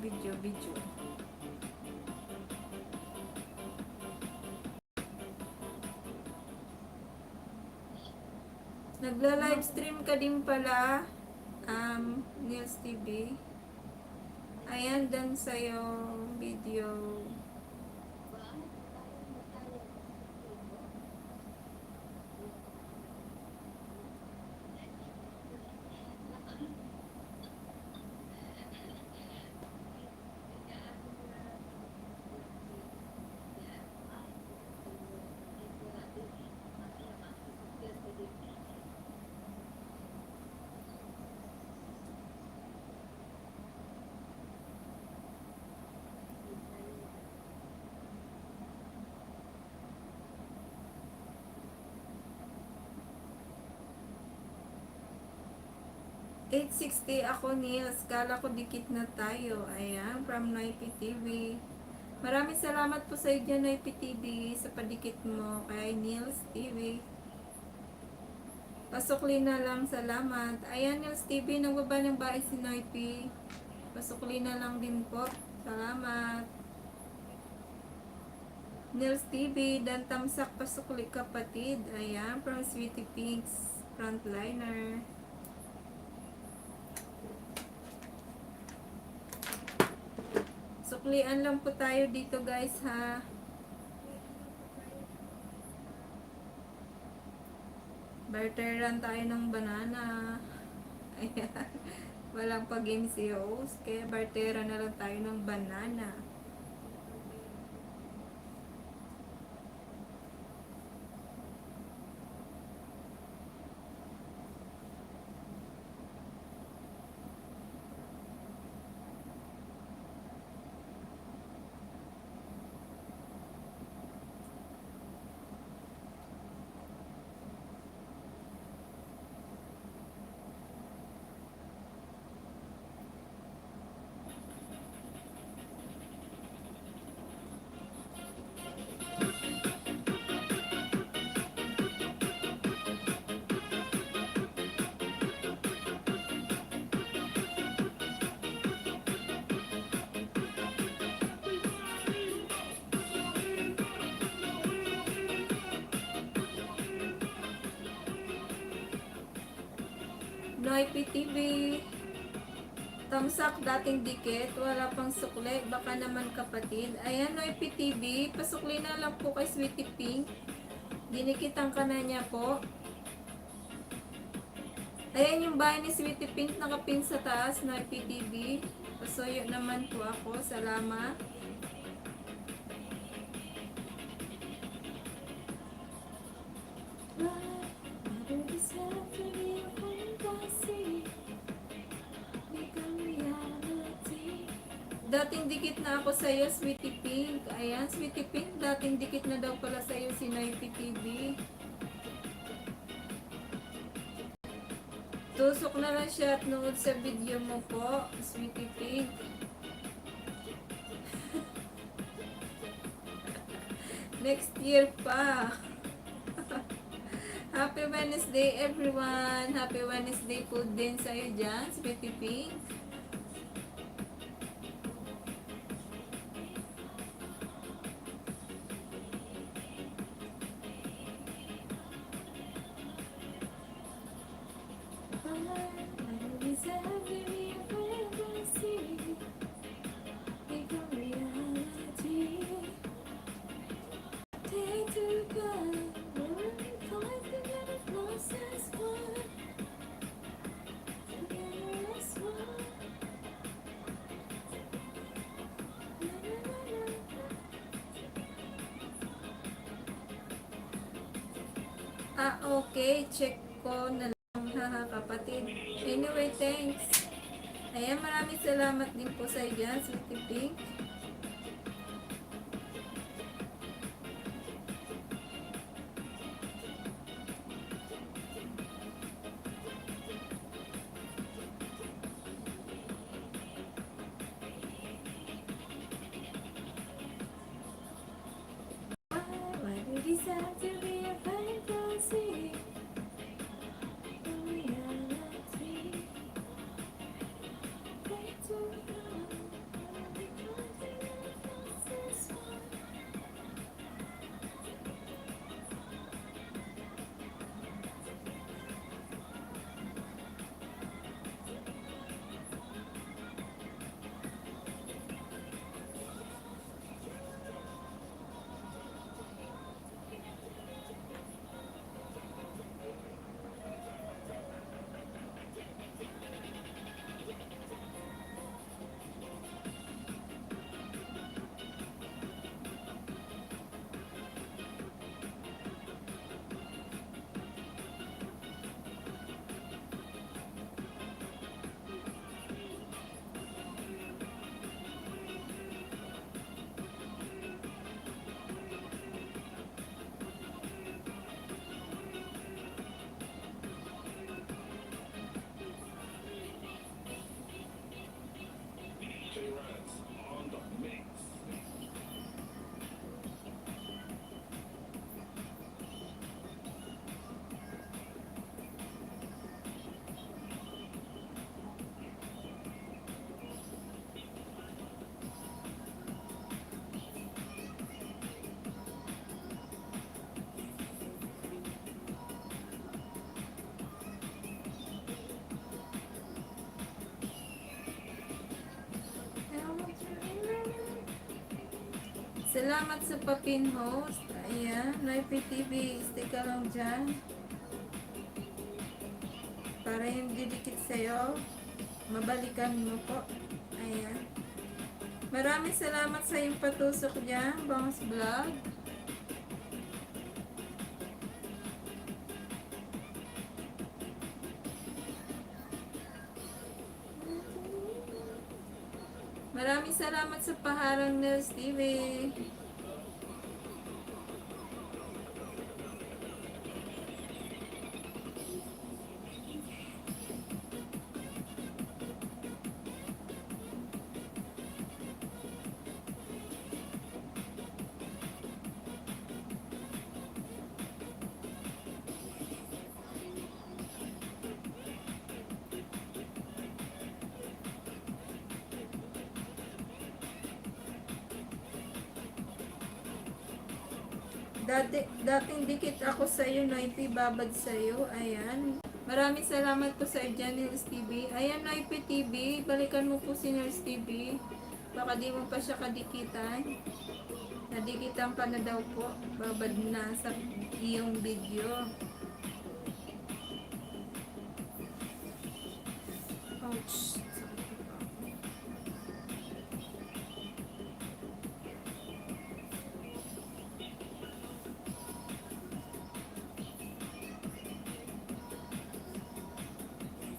Nagla-livestream ka din pala, Nils TV. Ayan, dan sa'yo video. $860 ako, Nils. Kala ko dikit na tayo. Ayan, from Noipi TV. Maraming salamat po sa iyo, Noipi TV, sa padikit mo kay Nils TV. Pasukli na lang, salamat. Ayan, Nils TV, nagbaba ng bahay si Noipi. Pasukli na lang din po. Salamat. Nils TV, Dan Tamsak, pasukli kapatid. Ayan, from Sweetie Pinks, frontliner. Suklian lang po tayo dito, guys, ha. Barteran tayo ng banana. Ayan. Walang pag-game si host, kaya barteran na lang tayo ng banana. Noipi TV. Tamsak, dating dikit. Wala pang sukli. Baka naman kapatid. Ayan, Noipi TV. Pasukli na lang po kay Sweetie Pink. Dinikitan ka na niya po. Ayan yung bahay ni Sweetie Pink. Nakapin sa taas. Noipi TV. Pasuyo naman po ako. Salamat. Dating dikit na ako sa iyo, Sweetie Pink. Ayan, Sweetie Pink, dating dikit na daw pala sa iyo si Noipi TV. Tusok na lang siya at nood sa video mo po, Sweetie Pink. Next year pa. Happy Wednesday, everyone. Happy Wednesday po din sa iyo dyan, Sweetie Pink. Okay. Check ko na lang, haha, kapatid. Anyway, thanks. Ayan, maraming salamat din po sa iyo dyan, Sweetie Pink. Why do you decide to be a fantasy? Reality. DJ Reds on the mix. Salamat sa papin host. Ayan, Live TV. Stay ka lang dyan. Para hindi dikit sa'yo. Mabalikan mo po. Ayan. Maraming salamat sa iyong patusok dyan, Bangs Vlog. Maraming salamat sa paharang Nels TV. Dating dikit ako sa iyo, Noipi, babad sa iyo. Ayan. Maraming salamat po sa iyo dyan, Nils TV. Ayan, Noipi TV. Balikan mo po si Nils TV. Baka di mo pa siya kadikitan. Nadikitan pa na daw po. Babad na sa iyong video. Ouch.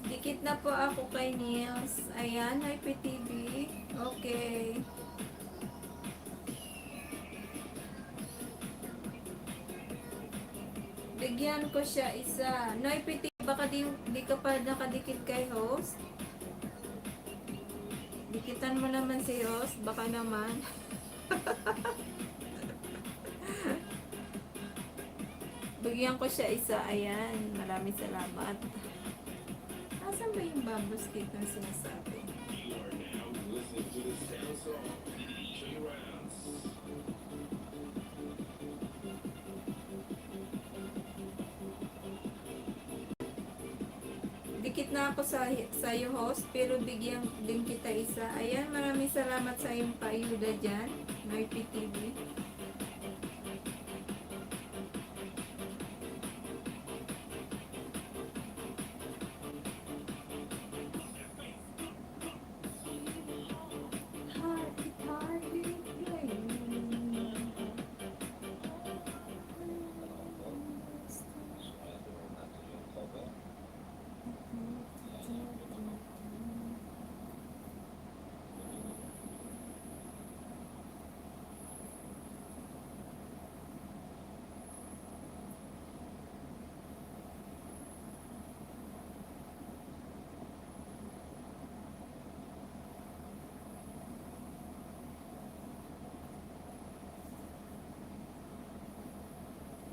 Dikit na po ako kay Nils. Ayan, Hype TV. Okay. Bigyan ko siya isa. Hype TV, baka di ka pa nakadikit kay host. Dikitan mo naman si host. Baka naman. Bigyan ko siya isa. Ayan. Maraming salamat. Asan ba yung bambus cake na sinasabi? You are now listening to the sound song. DJ Reds. Dikit na ako sa iyo host, pero bigyan din kita isa. Ayan, maraming salamat sa iyong paayuda dyan, Marty TV.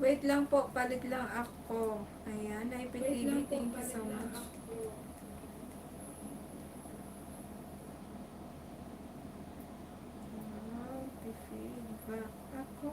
Wait lang po, palit lang ako. Ayan, IPTV, thank you so much. Wow, feedback ako.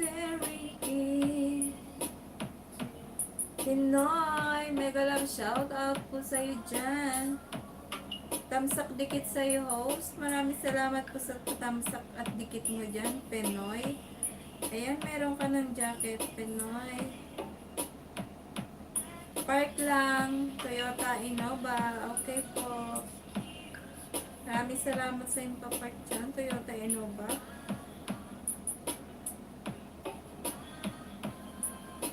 Staring in Pinoy, mega love shout out po sa'yo dyan. Tamsak dikit sa'yo host. Maraming salamat po sa tamsak at dikit mo dyan, Pinoy. Ayan, meron ka ng jacket, Pinoy. Park lang, Toyota Innova. Okay po. Maraming salamat sa yung papark dyan, Toyota Innova.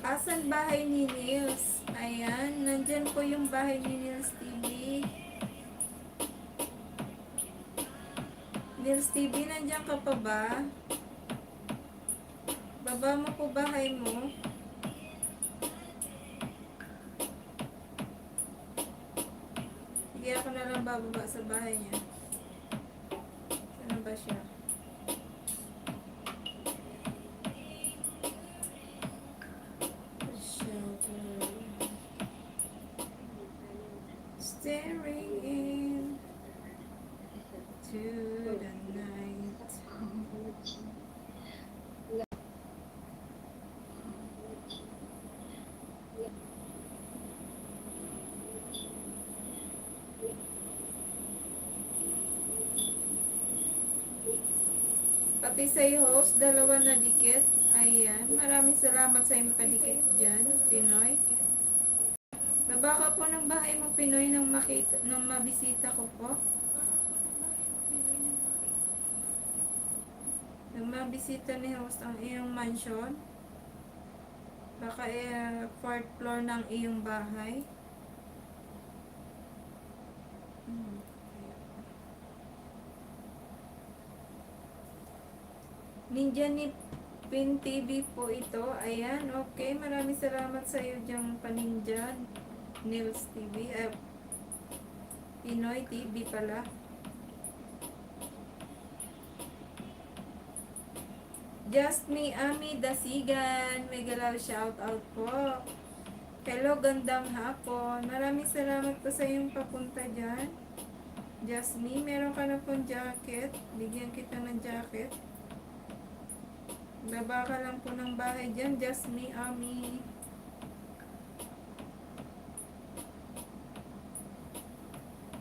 Asan bahay ni Nils? Ayan, nandyan po yung bahay ni Nils TV. Nils TV, nandyan ka pa ba? Baba mo po bahay mo. Sige, ako na lang bababa sa bahay niya. Saan ba siya? Staring into the night. Pati sa'yo host, dalawa na dikit. Ayan, maraming salamat sa iyong padikit dyan, Pinoy. Baba ka po ng bahay mo, Pinoy, nang mabisita ko po. Nang mabisita ni host ang iyong mansion. Baka 4th floor ng iyong bahay. Ninja ni Pin TV po ito. Ayan, okay. Maraming salamat sa iyo diyang paninja. Nils TV. Pinoy TV pala. Just me, Ami Dasigan. Mega love shout out po. Hello, gandang hapon. Maraming salamat po sa iyong papunta dyan. Just me, meron ka na pong jacket. Bigyan kita ng jacket. Baba ka lang po ng bahay dyan. Just me, Ami.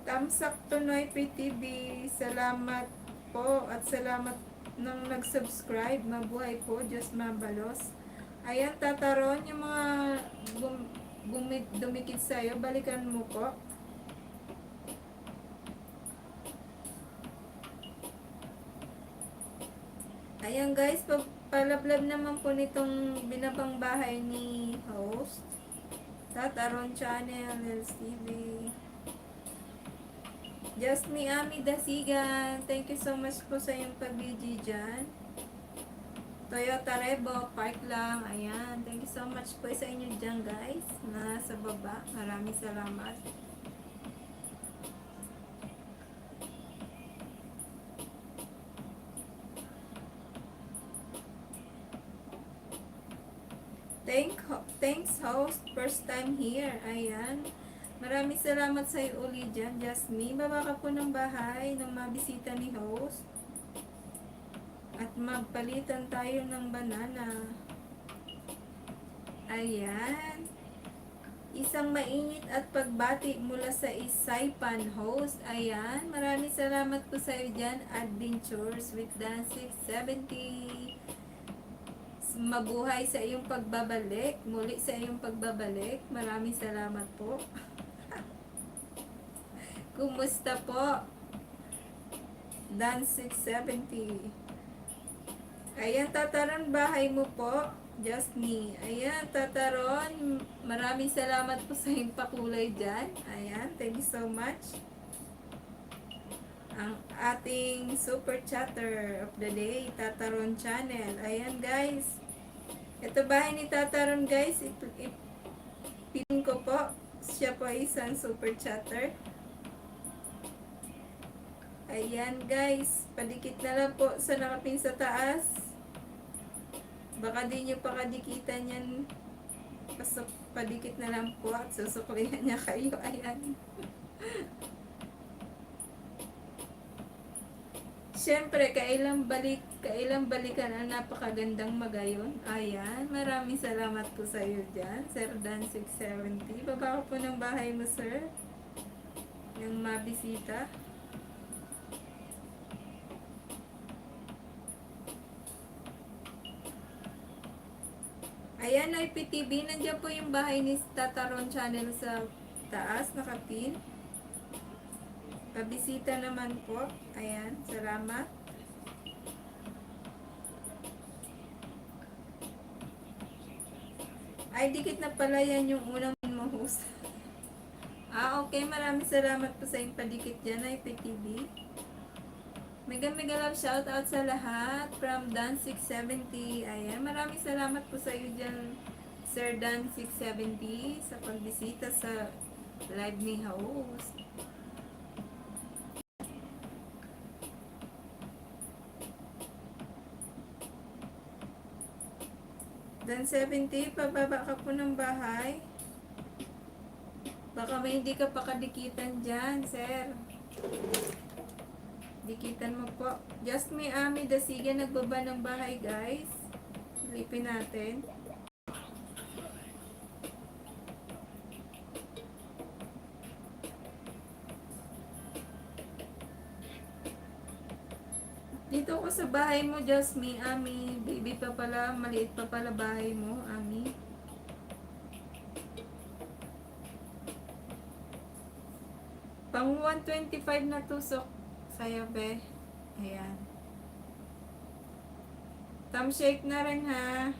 Tamsak Tunoy PTV. Salamat po at salamat nang nag-subscribe. Mabuhay po. Diyos mabalos. Ayan, tataron yung mga dumikit sa'yo. Balikan mo po. Ayan guys, palablab naman po nitong binabang bahay ni host. Tataron Channel, LTV. Just me, Ami Dasigan. Thank you so much po sa iyong pag-BG dyan. Toyota Revo, park lang. Ayan. Thank you so much po sa inyo dyan guys. Nasa baba. Maraming salamat. Thanks host, first time here. Ayan. Maraming salamat sa iyo uli dyan, Jasmine. Baba ka po ng bahay nang mabisita ni host. At magpalitan tayo ng banana. Ayan. Isang mainit at pagbati mula sa Isaipan host. Ayan. Maraming salamat po sa iyo dyan. Adventures with Dan 670. Mabuhay sa iyong pagbabalik. Muli sa iyong pagbabalik. Maraming salamat po. Kumusta po? Dan 670. Ayan, tataron bahay mo po. Just me. Ayan, tataron. Maraming salamat po sa iyong pakulay dyan. Ayan, thank you so much. Ang ating super chatter of the day, Tataron channel. Ayan guys. Ito bahay ni Tataron guys. Ipin ko po. Siya po isang super chatter. Ayan guys. Padikit na lang po sa nakapin sa taas. Baka di nyo pakadikitan yan. Pasok, padikit na lang po at susuklihan niya kayo. Ayan. Siyempre, kailang balikan ang napakagandang magayon. Ayan, maraming salamat po sa iyo dyan, Sir Dan 670. Baba ko po ng bahay mo, sir. Yung mabisita. Ayan, IPTV. Nandiyan po yung bahay ni Tataron channel sa taas, nakapin. Pabisita naman po. Ayan, salamat. Ay, dikit na pala yan yung unang mo host. Okay. Maraming salamat po sa yung padikit dyan, IPTV. Mega love shoutout sa lahat from Dan 670. Ayan, maraming salamat po sa iyo dyan, Sir Dan 670, sa pagbisita sa live ni host. Dan 70, pababa ka po ng bahay. Baka may hindi ka pakadikitan dyan, sir. Dikitan mo po. Just me, Ami, Dasiga, nagbaba ng bahay, guys. Silipin natin. Dito ko sa bahay mo, just me, Ami. Baby pa pala, maliit pa pala bahay mo, Ami. Pang 125 na tusok sa'yo, be. Ayan. Thumb shake na rin, ha.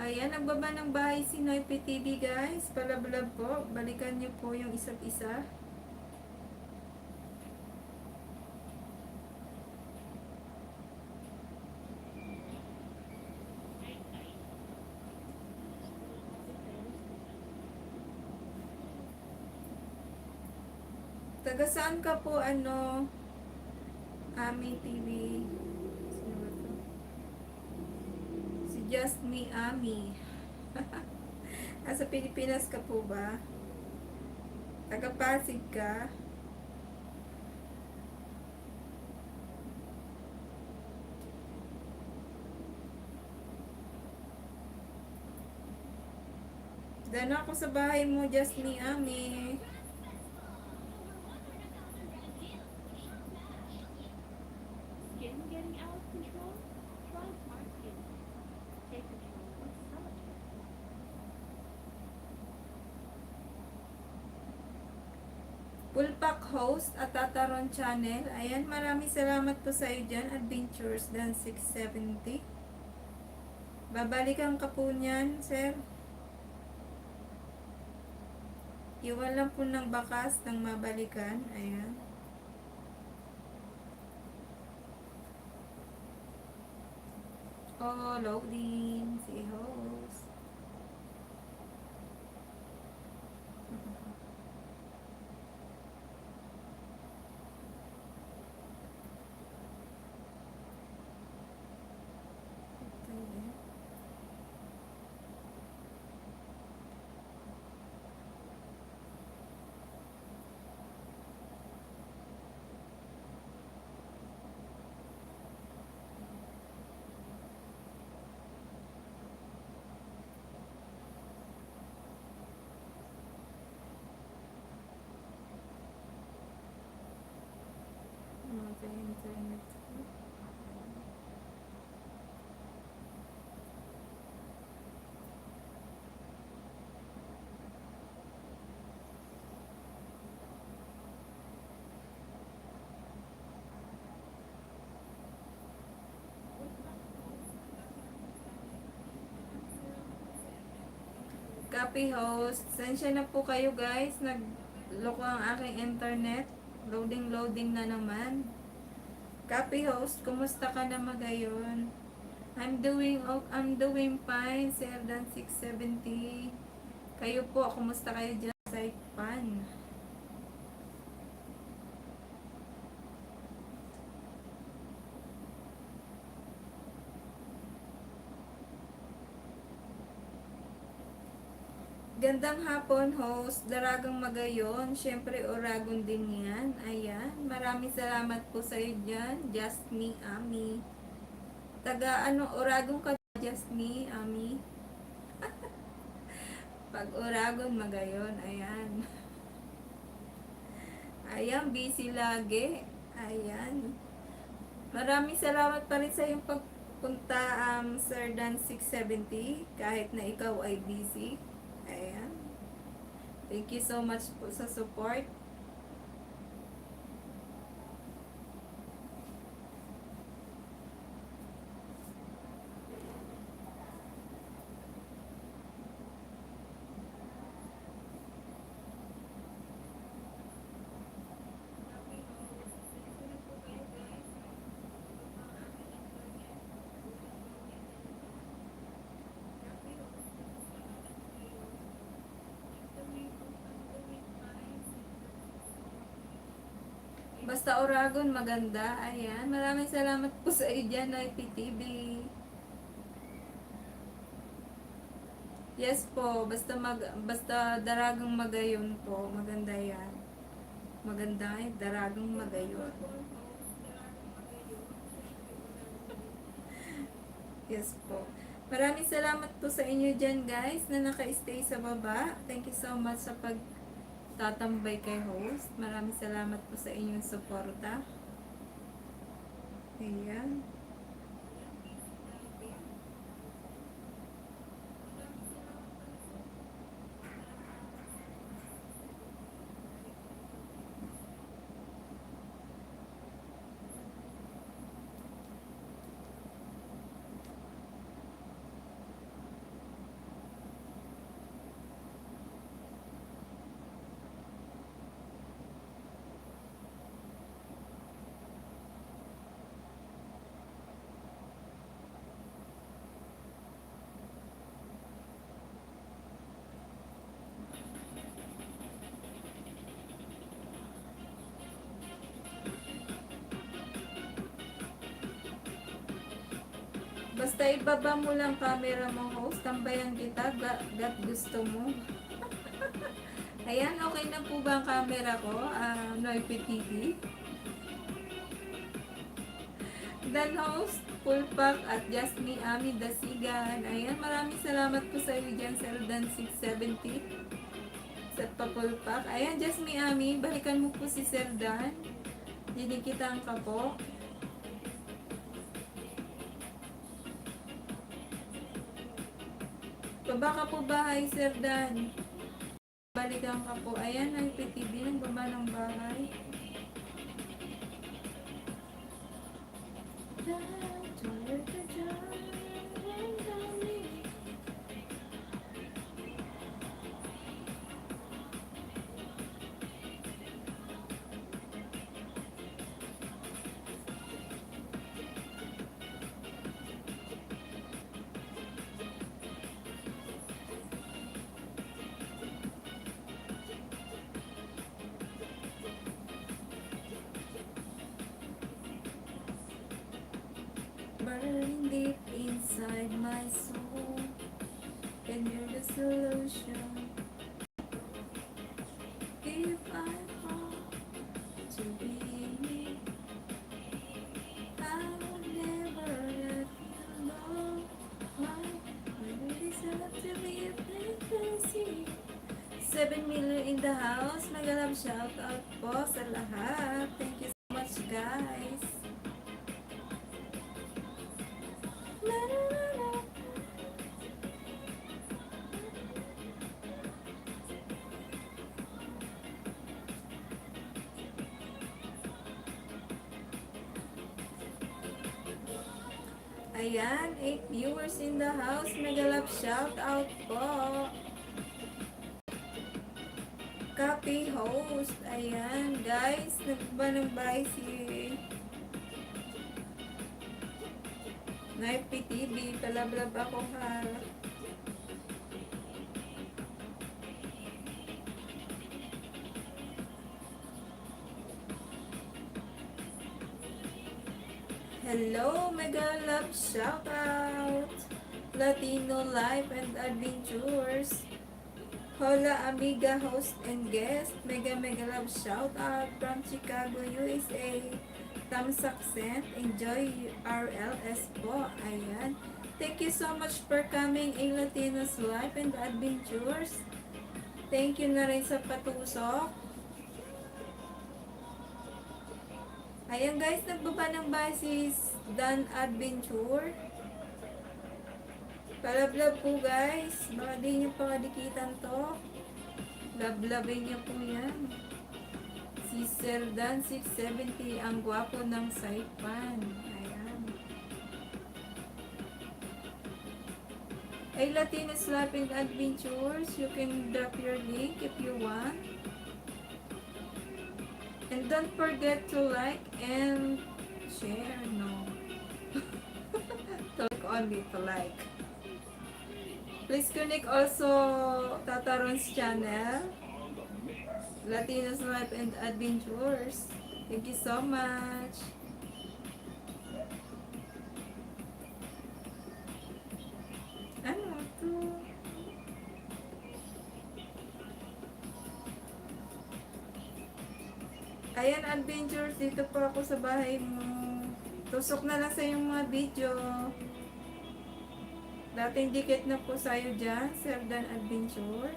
Ayan, nagbaba ng bahay si Noy PTV, guys. Palablab po. Balikan niyo po yung isa't isa. Taga saan ka po, ano? Ami TV. Sino ba to? Si Just Me, Ami. Nasa Pilipinas ka po ba? Taga Pasig ka? Dano ako sa bahay mo, Just Me, Ami. Pulpak host at Tataron channel. Ayan, maraming salamat po sa iyo dyan. Adventures Dan 670. Babalikan ka po niyan, sir. Iwan lang po ng bakas ng mabalikan. Ayan. Oh, loading. Copy host. Sensya na po kayo guys. Nagloko ang aking internet. Loading na naman. Copy host, kumusta ka na magayon? I'm doing fine, sir than 670. Kayo po, kumusta kayo dyan sa Ipan? Gandang hapon, host. Daragang Magayon. Siyempre, Oragon din yan. Ayan. Maraming salamat po sa iyo dyan. Just me, Ami. Oragon ka, just me, Ami. Pag Oragon, Magayon. Ayan. Ayan, busy lagi. Ayan. Maraming salamat pa rin sa iyong pagpunta, Sir Dan 670. Kahit na ikaw ay busy. Ayan. Thank you so much po sa support. Basta Oragon, maganda. Ayan. Maraming salamat po sa iyo dyan, IPTV. Yes po. Basta Daragang Magayon po. Maganda yan. Maganda eh. Daragang Magayon. Yes po. Maraming salamat po sa inyo dyan, guys, na naka-stay sa baba. Thank you so much sa tatambay kay host. Maraming salamat po sa inyong suporta. Ayan. Basta ibaba mo lang camera mo, host. Tambayan kita. Gat gusto mo. Ayan, okay na po ba ang camera ko? Noipi TV. Dan host, full pack at just me, Ami Dasigan. Ayan, maraming salamat po sa iyo dyan, Sir Dan 670. Sa pa-full pack. Ayan, just me, Ami. Balikan mo po si Sir Dan. Dikitan ka po. Baba ka po bahay, Sir Dan. Balikan ka po. Ayan, ang PTV ng baba ng bahay. Burning deep inside my soul, and you're the solution. If I fall to be me, I will never let you know. Why you deserve to be a fantasy? 7 million in the house. Nag-love shout out po sa lahat. Thank you so much, guys. Ayan, 8 viewers in the house. Mega love shout out po. Copy host. Ayan, guys. Nagba ng bahay si Naipi TV. Palablab ako ha. Hello, mega love shout out. Latino life and adventures. Hola amiga, host and guest. Mega love shout out from Chicago, USA. Thumbs accent. Enjoy RLS po. Ayan. Thank you so much for coming in Latinos Life and Adventures. Thank you na rin sa patusok. Ayan guys, nagbaba ng basis Dan Adventure. Palablab po guys. Baka di nyo pa dikitan to. Lablabin nyo po yan. Si Sir Dan 670, ang gwapo ng Saipan. Ayan. Ay Latinos Life and Adventures. You can drop your link if you want. And don't forget to like and share. No. Click only to like. Please connect also Tataron's channel, Latinos Life and Adventures. Thank you so much. Ano to? Ayan, Adventures. Dito po ako sa bahay mo. Tusok na lang sa yung mga video. Dating dikit na po sa'yo dyan, Sir Dan Adventure.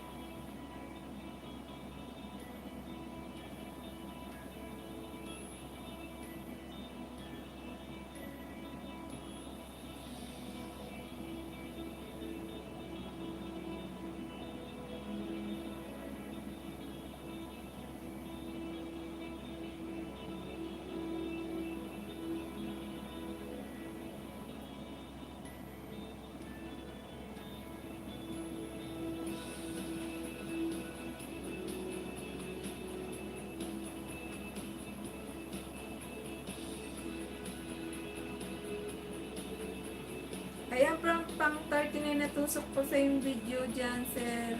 Ayan, pang 39 na tusok po sa yung video dyan, Sir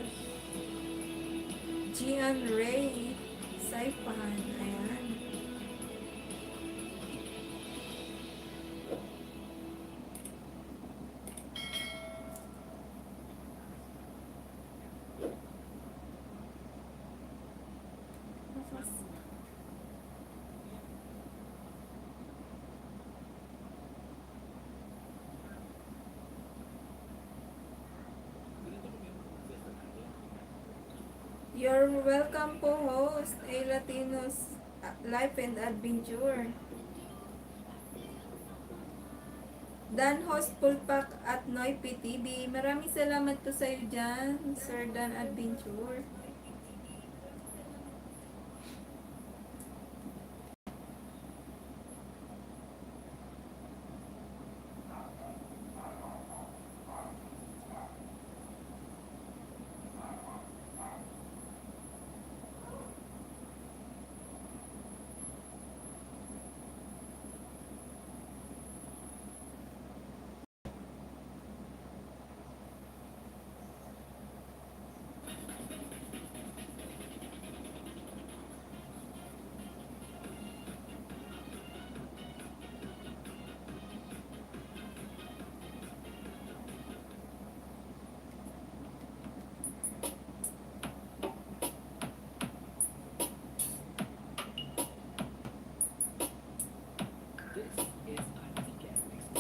Gian Ray Saipan. Ayan. You're welcome po, host, a Latinos Life and Adventure. Dan host Pulpak at Noipi TV. Maraming salamat po sa iyo dyan, Sir Dan Adventure.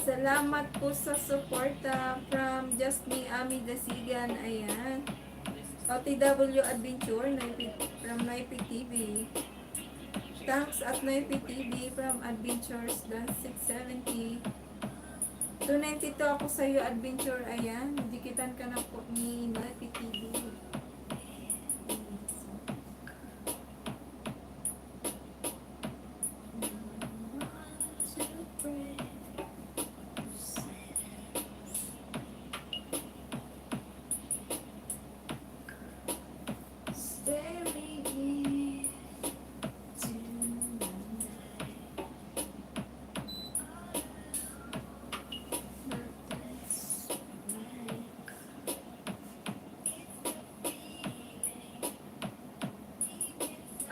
Salamat po sa suporta from Just Me, Ami Dasigan. Ayan. OTW Adventure from Naipi TV. Thanks at Naipi TV from Adventures Dance 670. 292 ako sa iyo, Adventure. Ayan. Dikitan ka na po ni Naipi TV.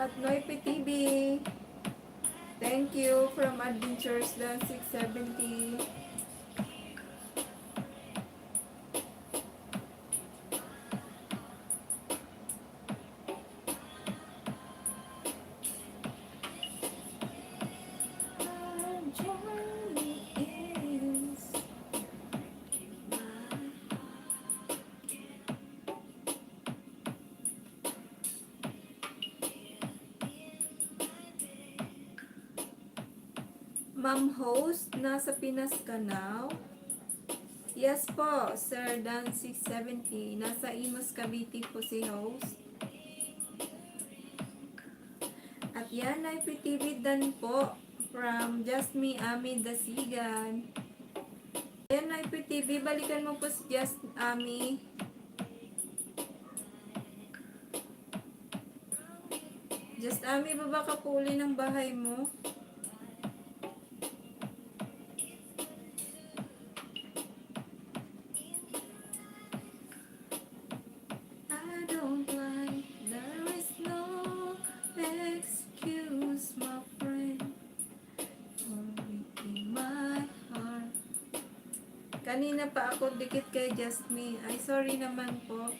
At Noipi TV. Thank you from Adventures Dan 670. Our journey is Ma'am Host, nasa Pinas ka now? Yes po, Sir Dan 670. Nasa Imus, Cavite po si host. At yan ay PTV Dan po from Just Me, Ami, Dasigan. Yan ay PTV, balikan mo po si Just Ami. Just Ami, baba ka po uli ng bahay mo. I don't like, there is no excuse, my friend, for breaking my heart. Kanina pa ako dikit kay Just Me. Ay, sorry naman po,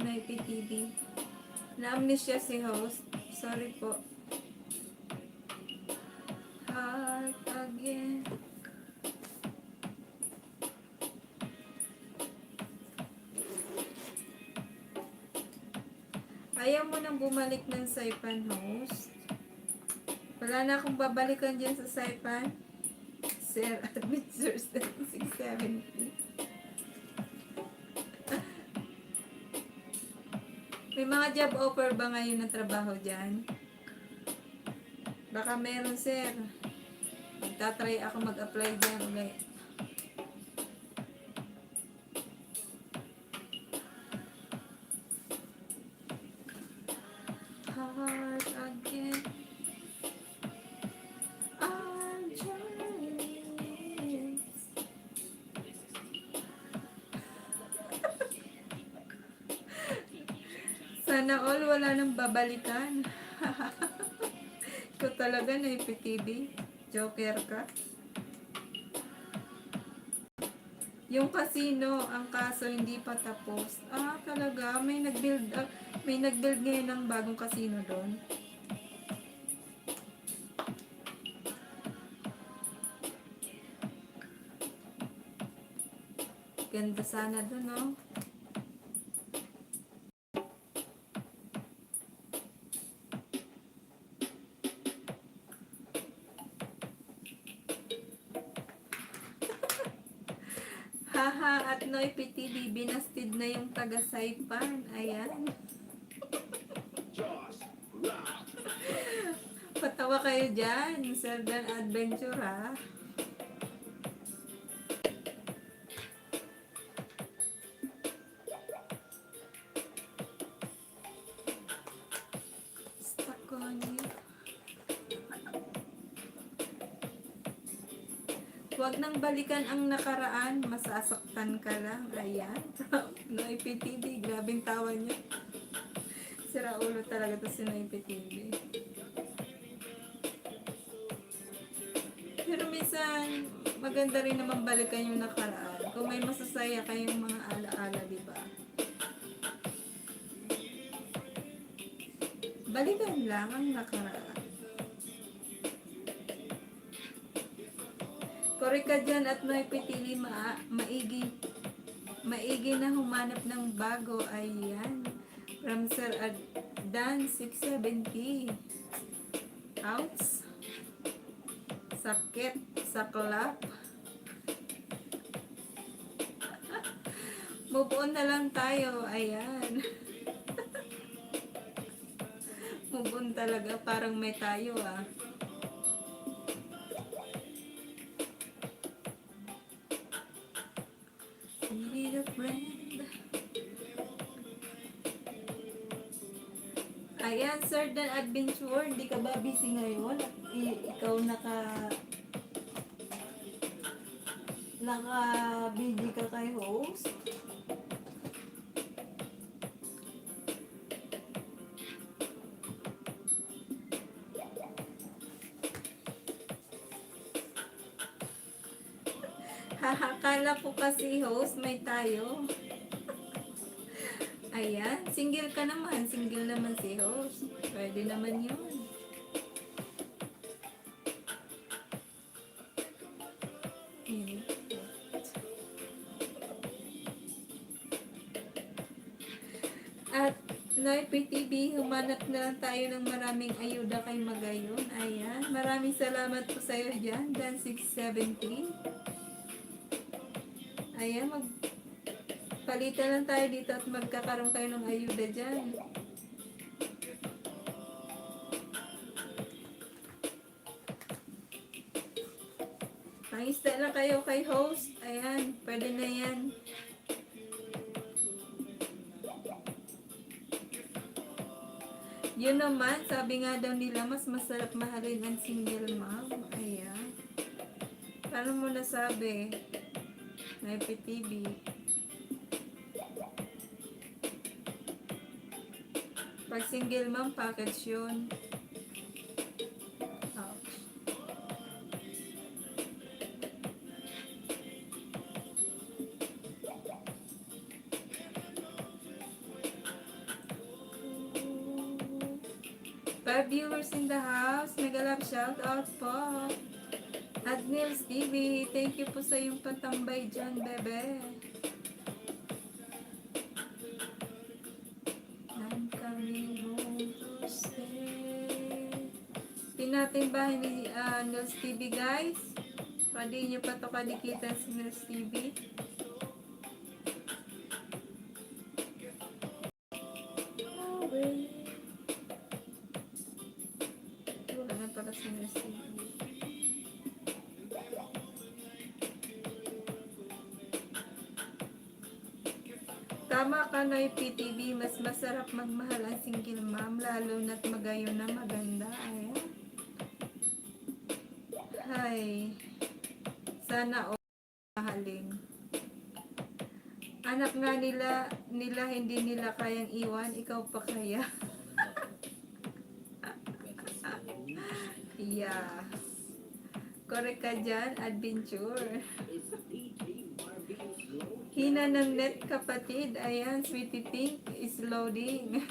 na IPTV. Na-amnesia si host. Sorry po. Heart again. Ayaw mo nang bumalik ng Saipan, host. Wala na akong babalikan dyan sa Saipan. Sir Adventures 670. May mga job offer ba ngayon na trabaho dyan? Baka meron, sir. Magtatry ako mag-apply dyan ulit. Heart again. Our journey. Sana all wala nang babalikan. Ikaw talaga na IPTV. Joker ka. Yung casino, ang kaso hindi pa tapos. Ah, talaga? May nag-build ngayon ng bagong casino doon. Ganda sana doon, no? Haha, at Noy PTV, binastid na yung taga-Saipan. Ayan. Patawa kayo dyan, Sir Dan Adventure, ha? Stuck on you. Huwag nang balikan ang nakaraan, masasaktan ka lang. Ayan. Noy PTV, grabing tawa niya. Sira ulo talaga to si Noy PTV. Pero minsan, maganda rin naman balikan yung nakaraan. Kung may masasaya kayong mga alaala, di ba? Balikan lang ang nakaraan. Korek ka dyan at may pitili maigi na humanap ng bago. Ayan. From Sir Dan 670. Outs. Sakit. Saklap. Move on na lang tayo. Ayan. Move on talaga. Parang may tayo, ah. Need a friend. Ayan, Sir Dan Adventure, hindi ka ba busy ngayon? Ikaw naka-busy ka kay host? Akala ko kasi host, may tayo. Ayan, single ka naman. Single naman si host. Pwede naman yun. At Noy PTV, humanap na lang tayo ng maraming ayuda kay Magayon. Ayan, maraming salamat po sa iyo dyan. Dan 670. Ayan, palitan lang tayo dito at magkakaroon kayo ng ayuda dyan. Pangista lang kayo kay host. Ayan, pwede na yan. Yun naman, sabi nga daw nila, mas masarap mahalin ang single mom. Ayan. Paano mo nasabi? May PTV. Pag single mom, package yun. Ouch. Five viewers in the house. Mega love shout out po. At Nils TV, thank you po sa yung patambay dyan, bebe. I'm coming home to stay. Pinating bahay ni Nils TV, guys. Pwede nyo pa ito kadikitan si Nils TV. Wala na pala si Nils TV. Tama ka na yung PTV, mas masarap magmahal ang single mom, lalo na't magayon na maganda. Ayan. Hay. Sana o mahalin. Anak nga nila hindi nila kayang iwan, ikaw pa kaya. Yeah. Correct ka dyan, adventure. Hina ng net kapatid. Ayan, Sweetie Pink is loading.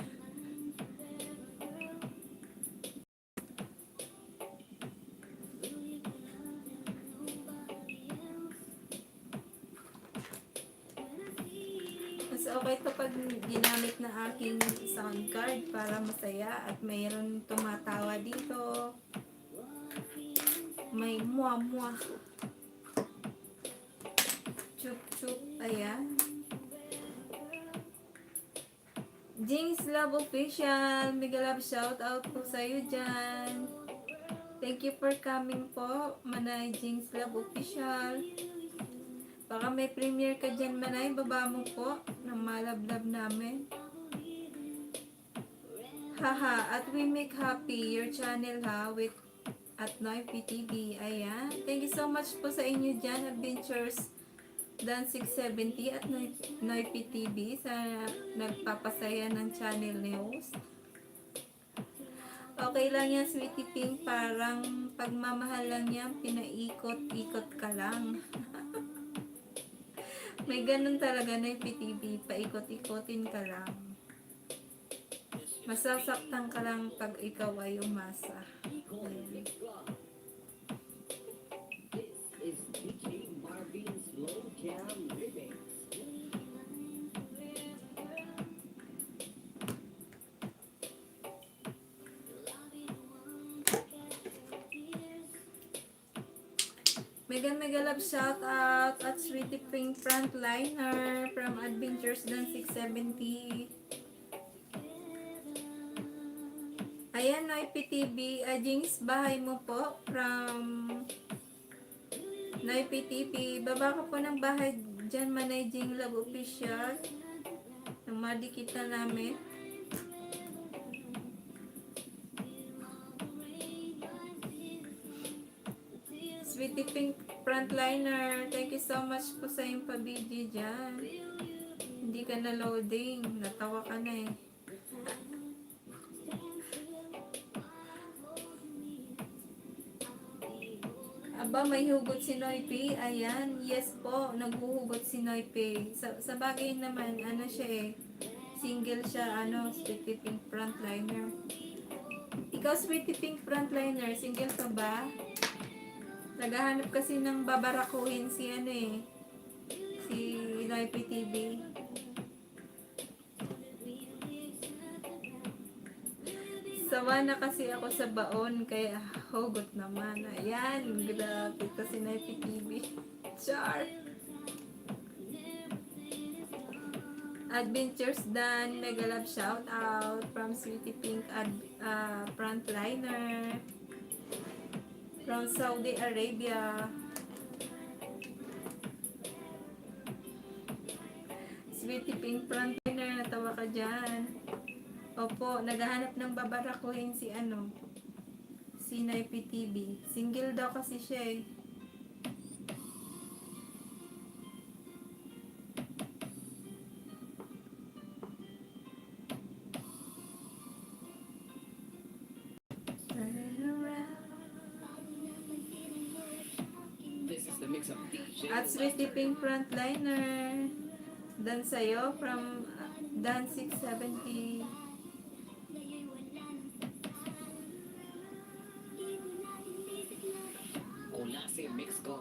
Mas okay to pag ginamit na aking sound card para masaya at mayroon tumatawa dito. May muah-muah. Chup-chup. Ayan. Jinx Love Official. Mega love shout out po sa iyo dyan. Thank you for coming po. Manay Jinx Love Official. Baka may premiere ka dyan, Manay. Baba mo po. Ng malablab namin. Haha. At we make happy your channel ha. With at Noy PTV. Ayan. Thank you so much po sa inyo dyan. Adventures Dan 670 at Noy PTV sa nagpapasaya ng channel ni host. Okay lang yan, Sweetie Pink. Parang pagmamahal lang yan, pinaikot-ikot ka lang. May ganun talaga Noy PTV, paikot-ikotin ka lang. Masasaktan ka lang pag ikaw ay umasa. Ayan. Mega love shout out at Sweetie Pink Frontliner from Adventures Dan 670. Ayan, Noy PTV. Jinx, bahay mo po from Noy PTV. Baba ka po ng bahay dyan, Managing Love Official. Ng mga Dikitan namin. Sweetie Pink Frontliner, thank you so much po sa iyong pabidyo dyan. Hindi ka na loading. Natawa ka na eh. Aba, may hugot si Noipi. Ayan, yes po, naghuhugot si Noipi. Sa bagay naman, ano siya eh, single siya, ano, Sweetie Pink frontliner. Ikaw, Sweetie Pink frontliner, single ka ba? Naghahanap kasi ng babarakuhin si ano eh, si Noipi TV. Sawa na kasi ako sa baon, kaya hugot naman. Ayan, grabe to si Noipi TV. Char! Adventures done, mega love shout out from Sweetie Pink frontliner from Saudi Arabia. Sweetie Pink frontliner, natawa ka dyan. Opo, naghahanap ng babarakuhin si ano, si Noipi TV. Single daw kasi siya eh. This is the mix of DJ At Sweetie Pink frontliner, dan sa'yo from Dan 670. Klase Mix ko.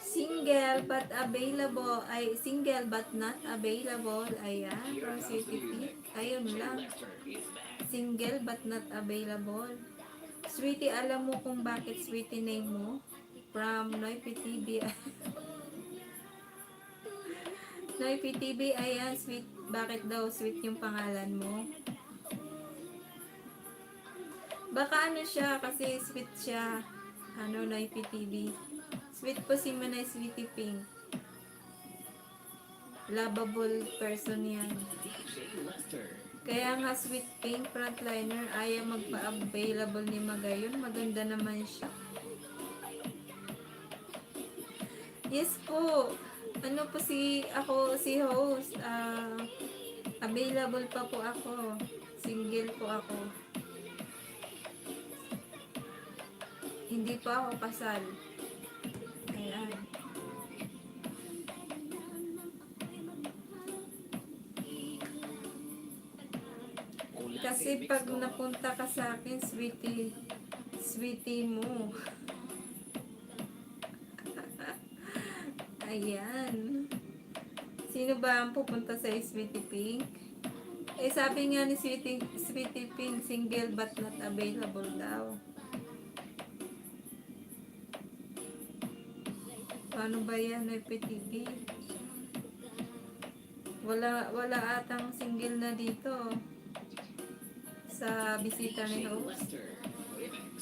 Single but available, ay single but not available. Ayan, from Sweetie Pink. Ayun lang. Lester is back. Single but not available. Sweetie, alam mo kung bakit Sweetie name mo? From Noipi TV. Noipi TV, ayan, sweet. Bakit daw sweet yung pangalan mo? Baka ano siya, kasi sweet siya. Ano, Noipi TV. Sweet po si Manay Sweetie Pink. Lovable person yan. DJ Lester. Kaya nga Sweet Pink frontliner ayaw magpa-available ni Magayon. Maganda naman siya. Yes po. Ano po si host. Available pa po ako. Single po ako. Hindi pa ako kasal. Ayan. Kasi pag napunta ka sa akin, sweetie mo. Ayan. Sino ba ang pupunta sa Sweetie Pink? Eh, sabi nga ni Sweetie Pink, single but not available daw. Paano ba yan, FPTV? Wala atang single na dito sa bisita ni DJ host. Lester Remix.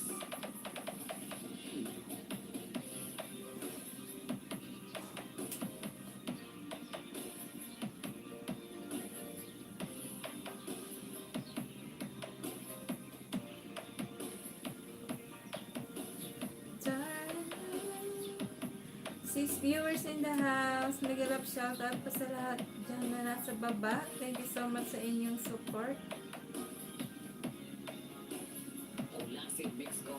Six viewers in the house. Nag-love shoutout pa sa lahat dyan na nasa baba. Thank you so much sa inyong support. Klase Mix ko.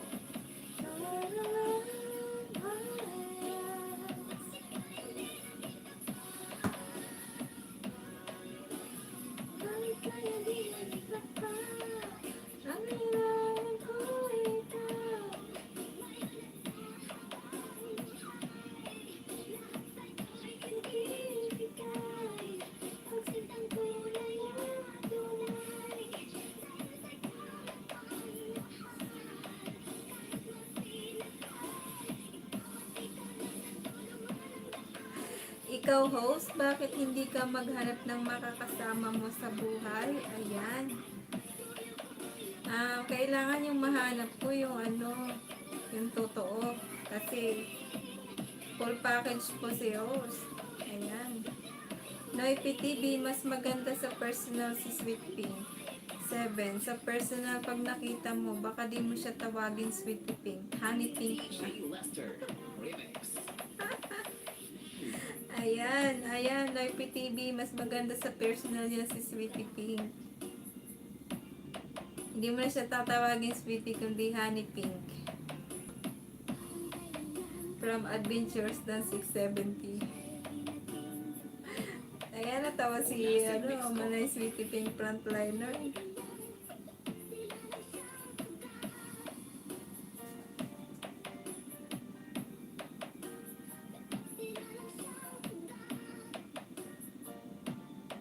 Ikaw host, bakit hindi ka maghanap ng makakasama mo sa buhay? Ayan. Kailangan yung mahanap ko yung yung totoo. Kasi full package po si host. Ayan. Noipi TV, mas maganda sa personal si Sweet Pink. 7. Sa personal, pag nakita mo, baka di mo siya tawagin sweetie pink. Honey pink na. DJ Lester Remix. Ayan, Live PTV, mas maganda sa personal niya si Sweetie Pink. Hindi mo na siya tatawagin Sweetie, kundi Honey Pink. From Adventures ng 670. Ayan, natawa si, Manay Sweetie Pink frontliner.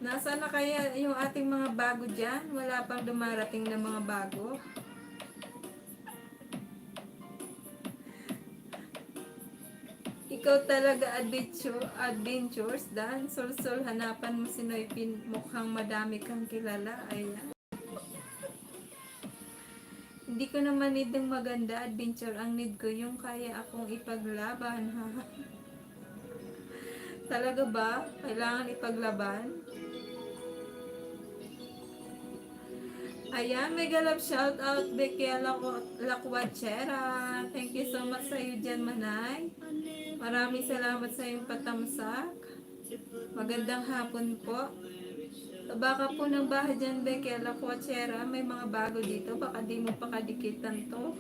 Nasaan na kaya yung ating mga bago dyan? Wala pang dumarating na mga bago. Ikaw talaga adventures, Dan. Sul-sul, hanapan mo si Noypin. Mukhang madami kang kilala. Ayan. Hindi ko naman need ng maganda adventure. Ang need ko yung kaya akong ipaglaban. Ha? Talaga ba? Kailangan ipaglaban? Ayan, mega love shout out Becky Lakwachera. Thank you so much sa iyo dyan, Manay. Maraming salamat sa iyong patamsak. Magandang hapon po. Baka po ng bahay dyan, Becky Lakwachera. May mga bago dito. Baka di mo pa kadikitan to.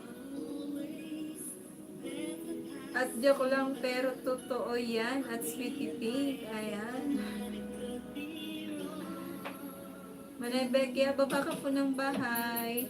At joke lang pero totoo yan. At sweetie pink. Ayan. Manay Becky, baba ka po ng bahay.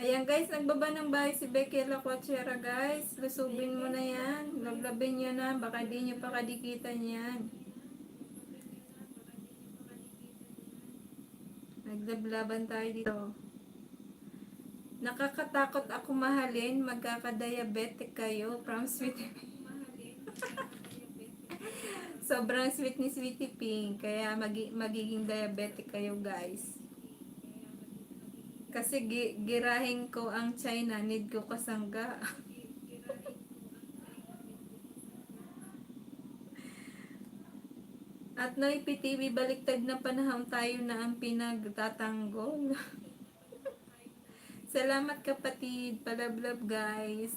Ayan guys, nagbaba ng bahay si Becky Lakwachera guys. Lusubin mo na yan. Lablabin nyo na. Baka di nyo pa kadikitan yan. Naglablaban tayo dito. Nakakatakot ako mahalin. Magkakadiabetic kayo. From Sweetie Pink. Sobrang sweet ni Sweetie Pink. Kaya magiging diabetic kayo guys. Kasi girahin ko ang China, need ko kasangga. At Noy PTV, baliktad na panahon tayo na ang pinagtatanggol. Salamat kapatid, palablab guys.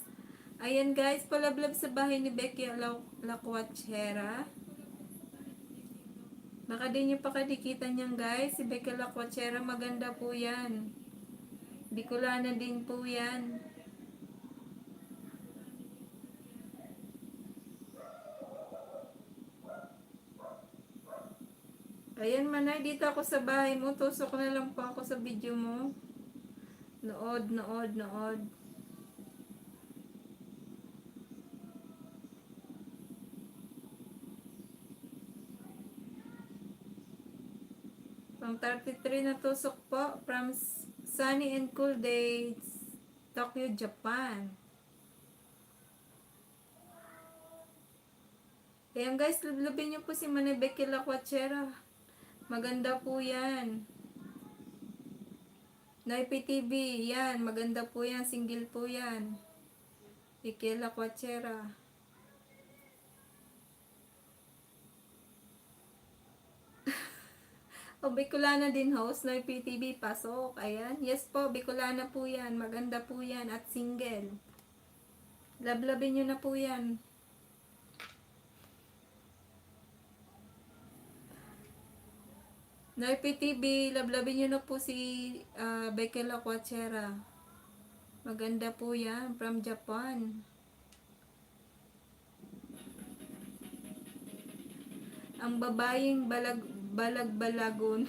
Ayan guys, palablab sa bahay ni Becky Lakwachera. Baka din nyo pa kadikitan yan guys, si Becky Lakwachera, maganda po yan. Bicolana din po yan. Ayan Manay, dito ako sa bahay mo. Tusok na lang po ako sa video mo. Nood. Pang 33 na tusok po from Sunny and Cool Days, Tokyo, Japan. Ayan guys, lublubin nyo po si Manay Becky Lakwachera. Maganda po yan. Nay PTV, yan. Maganda po yan. Single po yan. Becky Lakwachera. O, Bicolana din host, Noy PTV, pasok. Ayan. Yes po, Bicolana po yan. Maganda po yan at single. Lablabin nyo na po yan. Noy PTV, lablabin nyo na po si Becky Lakwachera. Maganda po yan. From Japan. Ang babayeng balag-balagon.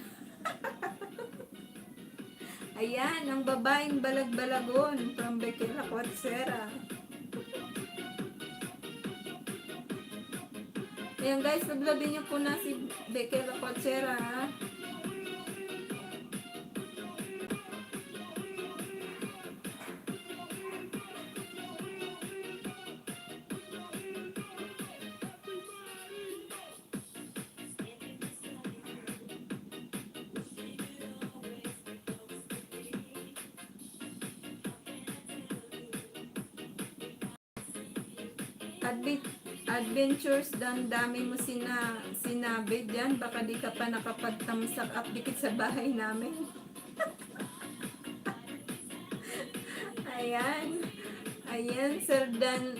Ayan, ang babaeng balag-balagon from Becky Lakwachera. Ayan guys, lablabin niyo po na si Becky Lapagan, ha. Adventures, dan dami mo sinabi dyan. Baka di ka pa nakapagtamsak up dikit sa bahay namin. Ayan. Ayan, Sir Dan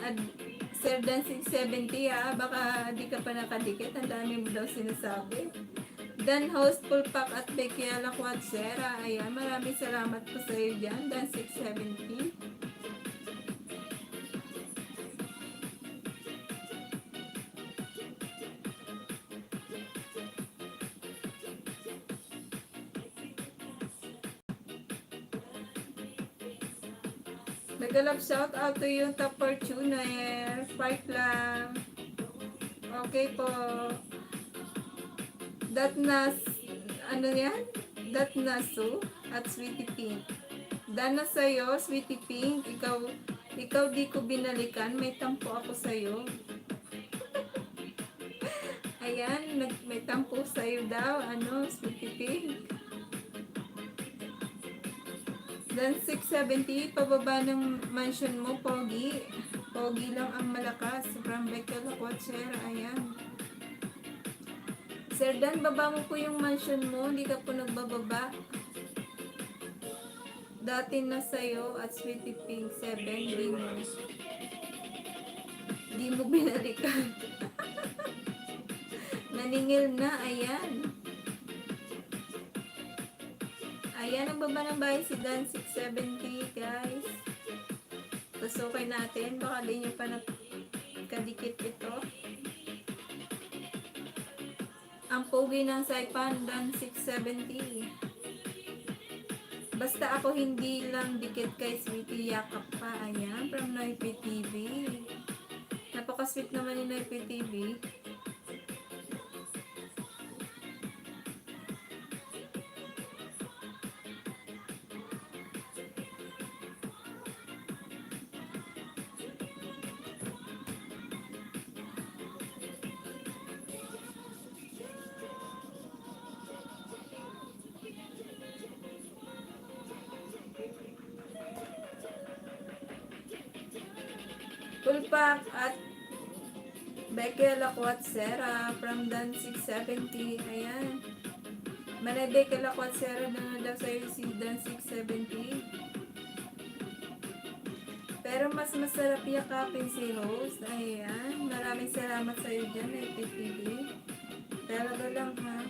670, ha. Baka di ka pa nakadikit. Ang dami mo daw sinasabi. Dan host full pack at Becky Lapagan. Ayan, maraming salamat po sa iyo dyan. Dan 670. Nagalap shout out to you, Top Fortuner. Fight lang. Okay po. Ano yan? Dat Nasu at Sweetie Pink. Dana sa'yo, Sweetie Pink. Ikaw di ko binalikan. May tampo ako sa'yo. Ayan, may tampo sa'yo daw. Ano, Sweetie Pink. Dan 670, pababa ng mansion mo, Pogi. Pogi lang ang malakas. From Becky Lapagan, ayan. Sir Dan, baba mo po yung mansion mo. Hindi ka po nagbababa. Dati na sa'yo at Sweetie Pink 7, di mo binalikan. Naningil na, ayan. Ayan, ang baba ng bahay si Dan 670, guys. Pasukin natin. Baka di nyo pa nakadikit ito. Ang pogi ng Saipan, Dan 670. Basta ako hindi lang dikit kay Sweetie, yakap pa. Ayan, from Noipi TV. Napaka-sweet naman ni Noipi TV. Full pack at Becky Lapagan from Dan 670. Ayan. Manay Becky Lapagan na daw sa'yo si Dan 670. Pero mas masarap yakapin si host. Ayan. Maraming salamat sa'yo dyan, IPTV. Talaga lang, ha.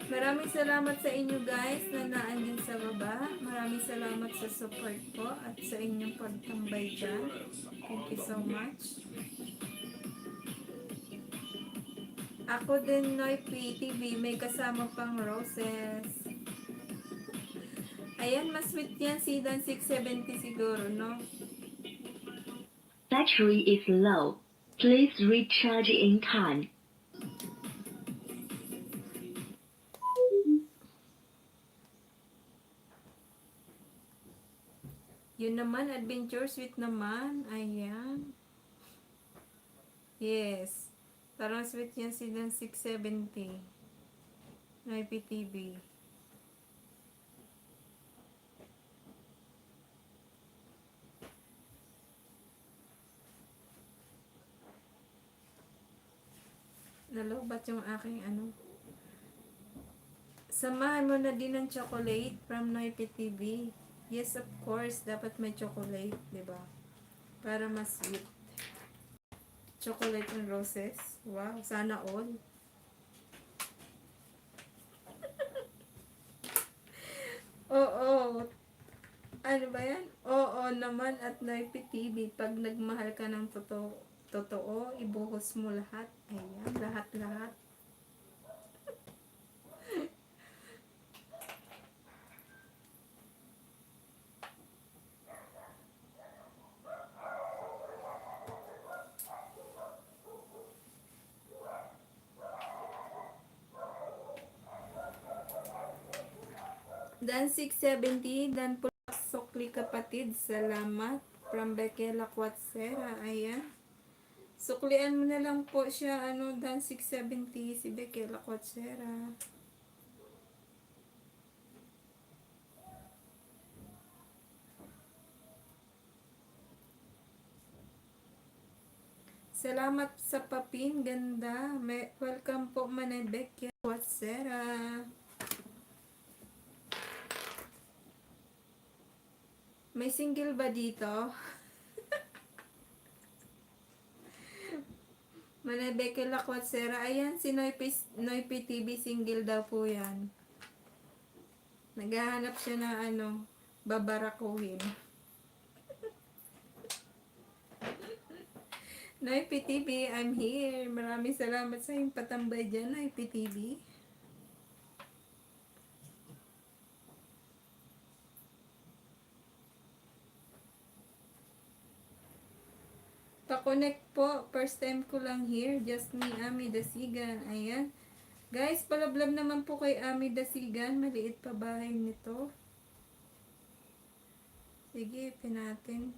Maraming salamat sa inyo guys na naandyan sa baba. Maraming salamat sa support po at sa inyong pagtambay dyan. Thank you so much. Ako din, Noipi TV, may kasama pang roses. Ayan, mas sweet yan si Dan 670 siguro, no? Battery is low. Please recharge in time. Yun naman, adventure sweet naman. Ayan. Yes. Parang sweet yan si Dan 670. Na IPTV. Nalobat yung aking ano. Samahan mo na din ng chocolate from Noipi TV. Yes, of course. Dapat may chocolate, di ba? Para mas sweet. Chocolate and roses. Wow, sana all. Oo. Ano ba yan? Oo naman at Noipi TV. Pag nagmahal ka ng totoo, ibuhos mo lahat. Ayan, lahat-lahat. Dan 670, Dan Pulak Sokli kapatid, salamat. From Bekela Quatsera, ayan. Suklian mo na lang po siya, Dan 670, si Bekela Quatsera. Salamat sa papin, ganda. Welcome po, Manay Bekela Quatsera. May single ba dito? Manebeke Lakwat-Sera. Ayan, si Noipi TV, single daw po yan. Naghahanap siya na babarakuhin. Noipi TV, I'm here. Maraming salamat sa iyong patambay dyan, Noipi TV. Pa-connect po. First time ko lang here. Just me, Ami Dasigan. Ayan. Guys, palablab naman po kay Ami Dasigan. Maliit pa bahay nito. Sige, pinatin.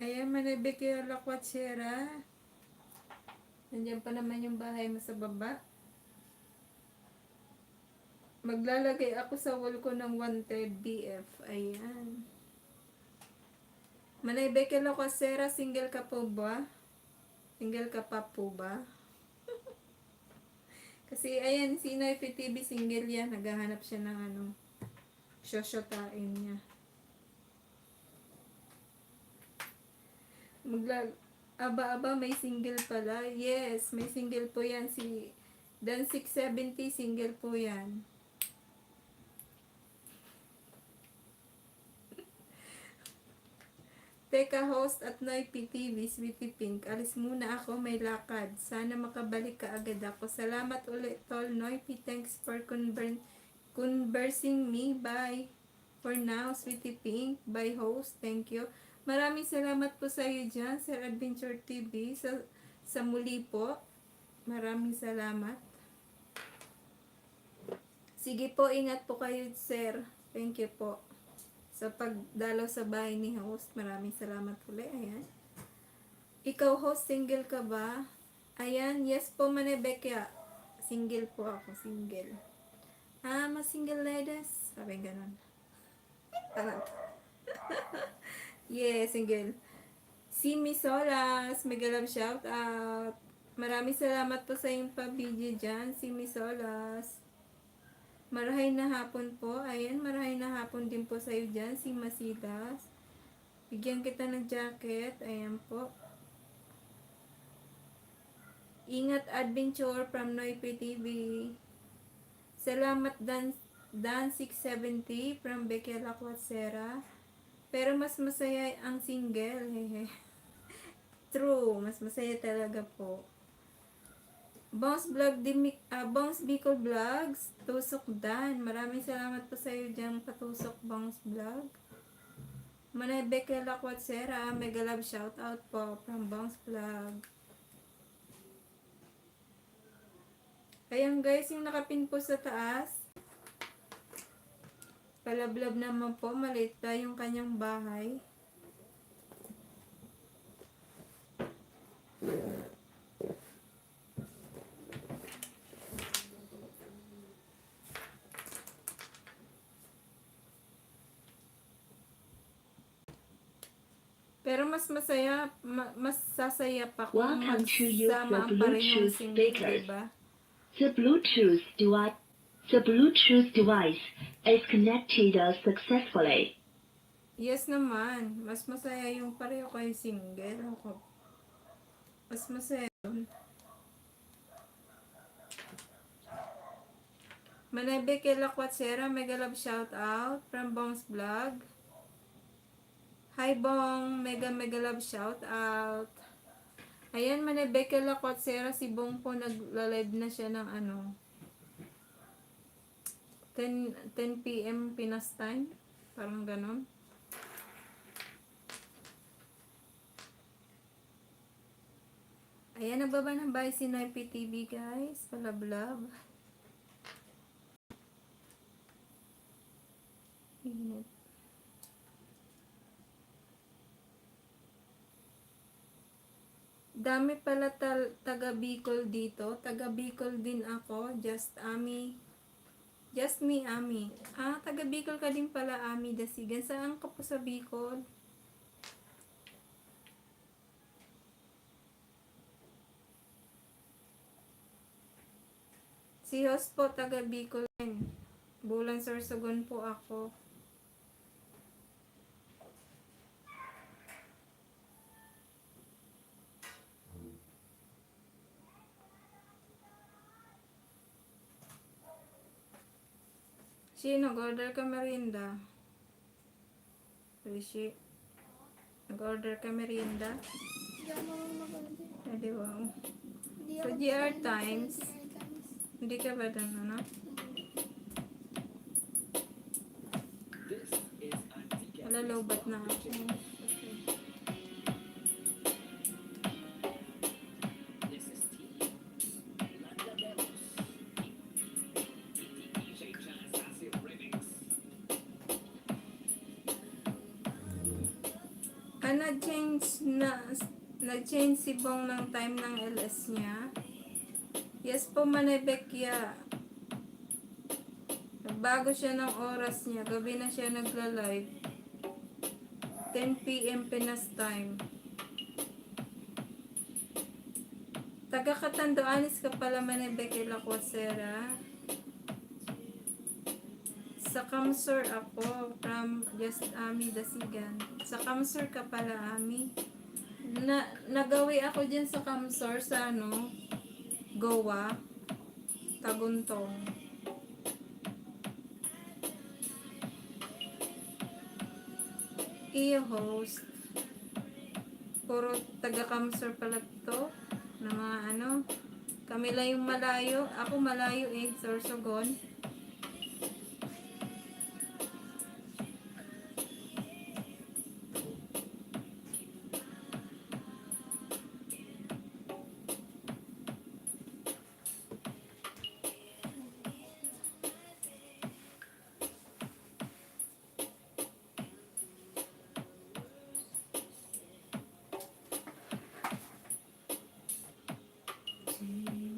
Ayan, Manebeke Lakwat-Sera. Nandiyan pa naman yung bahay mo sa baba. Maglalagay ako sa wall ko ng 1/3 BF. Ayan. Manebeke Lakwat-Sera, single ka po ba? Single ka pa po ba? Kasi ayan, si Noifi TV single yan. Naghahanap siya ng shoshotain niya. Aba, may single pala. Yes, may single po yan. Si Dan 670, single po yan. Teka, host at Noipi TV, Sweetie Pink. Alis muna ako, may lakad. Sana makabalik ka agad ako. Salamat ulit, Tol Noipi. Thanks for conversing me. Bye. For now, Sweetie Pink. Bye, host. Thank you. Maraming salamat po sa iyo dyan, Sir Adventure TV. Sa muli po. Maraming salamat. Sige po, ingat po kayo, Sir. Thank you po. Sa pagdalaw sa bahay ni host. Maraming salamat ulit. Ayan. Ikaw, host, single ka ba? Ayan, yes po, Manebekya. Single po ako, single. Mas single ladies. Sabi ganon. Tarap. Yeah, single. Si Miss Solas, mega love shout out. Maraming salamat po sa iyong pa-video dyan, si Miss Solas. Marahay na hapon po. Ayan, marahay na hapon din po sa iyo dyan, si Masidas. Bigyan kita ng jacket. Ayan po. Ingat adventure from Noipi TV. Salamat Dan 670 from Bekela Quatsera. Pero mas masaya ang single. Hehe. True, mas masaya talaga po. Bounce Bicol Vlogs, Tusok Dan. Maraming salamat po sa iyo dyan, Patusok Bounce Vlog. Manebeke Lakwat-Sera, mega love shout out po from Bounce Vlog. Ayan guys, yung nakapin po sa taas. Palablab naman po, maliit pa yung kanyang bahay. Pero mas masaya, mas sasaya pa kung Welcome to use magsama the ang parehong Bluetooth single, speakers. diba? The Bluetooth device is connected successfully. Yes naman, mas masaya yung pareho kayo single. Ako. Mas masaya yun. Manebeke Lakwat-Sera, mega love shout out from Bong's Vlog. Hi Bong, mega love shout out. Ayan, Manebeke Lakwat-Sera, si Bong po nagla-live na siya ng 10 PM Pinas time. Parang ganon. Ayan, nagbaba ng bahay si Noipi TV guys. Palablab. Dami pala taga Bicol dito. Taga Bicol din ako. Just me, Ami. Ah, taga Bicol ka din pala, Ami Dasigan. Saan ka po sa Bicol? Si host po, taga Bicol din. Bulan Sorsogon po ako. Sino, nag-order ka merienda? Rishi, nag-order ka merienda? Hindi ako marunong mag-order. Pwede wow. Hindi So, ako GR sanay sa Times. GR Times. Hindi ka ba doon, ano? This is a Dikitan. Wala, lowbat na ako. This is T. Lapagan. Remix. Nag-change si Bong ng time ng LS niya. Yes po, Manebekya. Nagbago siya ng oras niya. Gabi na siya nagla-live. 10 PM Pinas time. Taga Catanduanes ka pala, Manebekya Lakwasera. Sa Kamsur ako, from Just Ami Dasigan. Sa Kamsur ka pala, Ami. Nagawi ako dyan sa Kamsur, sa ano, Goa, Taguntong. Iyo host. Puro taga Kamsur pala to. Na mga ano, kami lang yung malayo. Ako malayo eh, Sorsogon.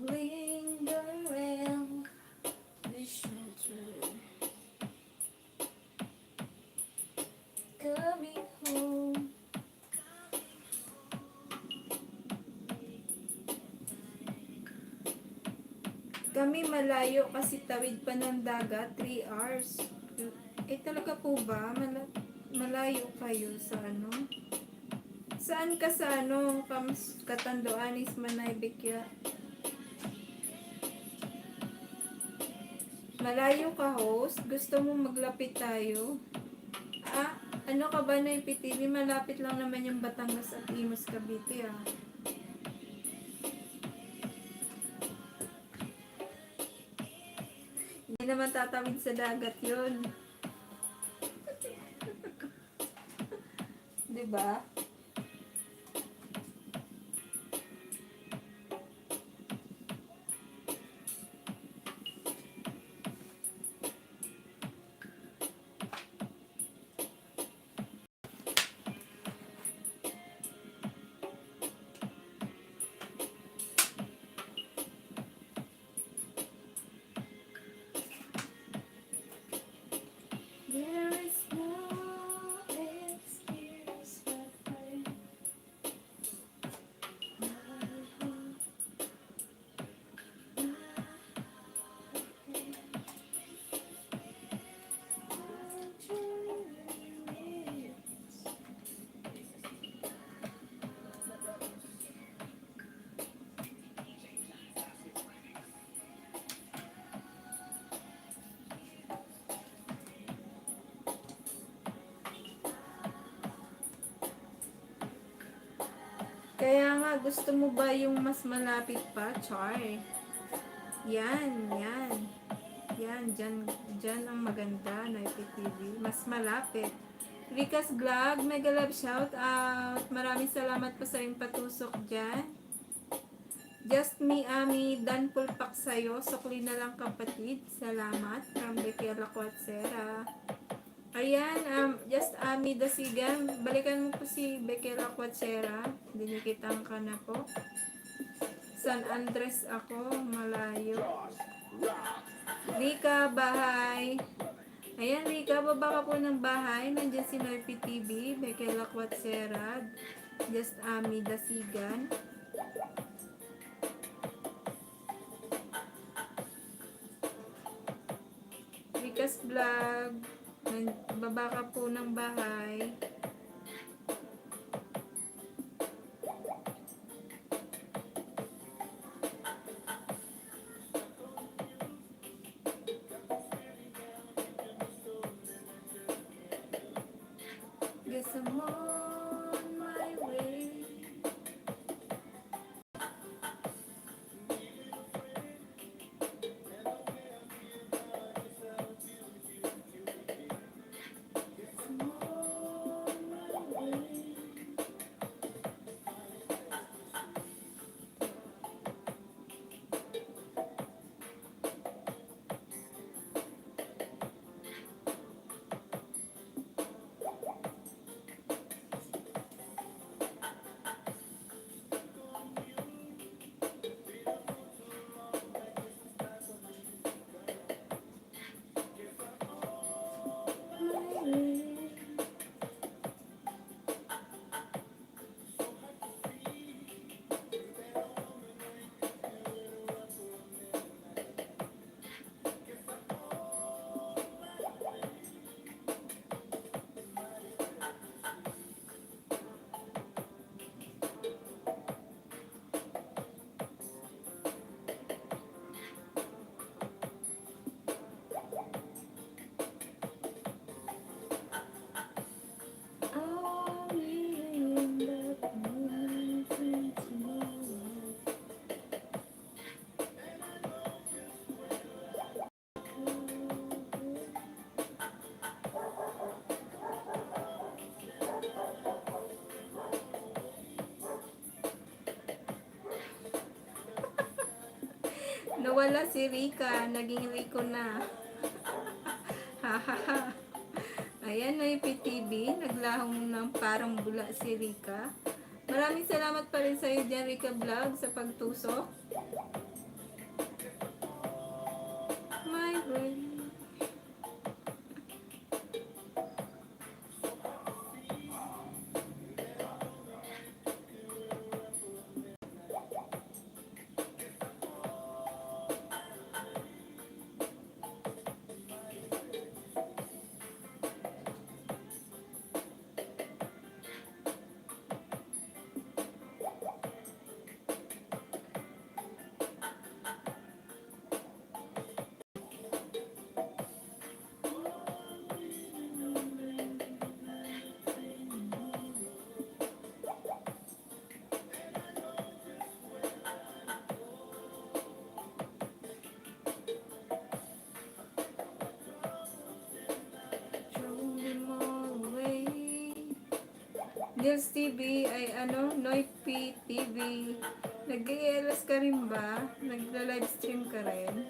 Linger around the shelter, coming home. Kami malayo kasi tawid pa ng dagat, 3 hours. Eh talaga po ba? Malayo kayo sa ano? Saan ka sa ano? Catanduanes, Manaybekya? Malayo ka host? Gusto mo maglapit tayo? Ah, ano ka ba na ipitili? Malapit lang naman yung Batangas at Imus, Cavite ah. Hindi naman tatawid sa dagat yun. Diba? There is no excuse for friend. Kaya nga, gusto mo ba yung mas malapit pa? Char. Yan, yan. Yan, dyan ang maganda na IPTV. Mas malapit. Rica's Vlog, mega love shout out. Maraming salamat po sa iyong patusok dyan. Just me, Ami, dan pulpak sa'yo. Sukli na lang kapatid. Salamat. From Bequia Lacuatsera. Ayan, just Ami Dasigan. Balikan mo po si Bekela Quatsera. Dinikitan ka na po. San Andres ako, malayo. Rika, bahay. Ayan, Rika, baba ka po ng bahay. Nandiyan si Noy PTV, Bekela Quatsera. Just Ami Dasigan. Rika's Vlog. Baba ka po ng bahay. Guess I'm on my way. I'm on my way. My way. I'll be in that moment tomorrow. Nawala si Rika, naging Rico na. Hahaha. Ayan na yung PTV, naglahong ng parang bula si Rika. Maraming salamat pa rin sa iyo dyan, Rika Vlog, sa pagtusok. My way. Throw them all away. Nils TV ay Noy PTV. Nag-ELS ka rin ba? Nagla-livestream ka rin?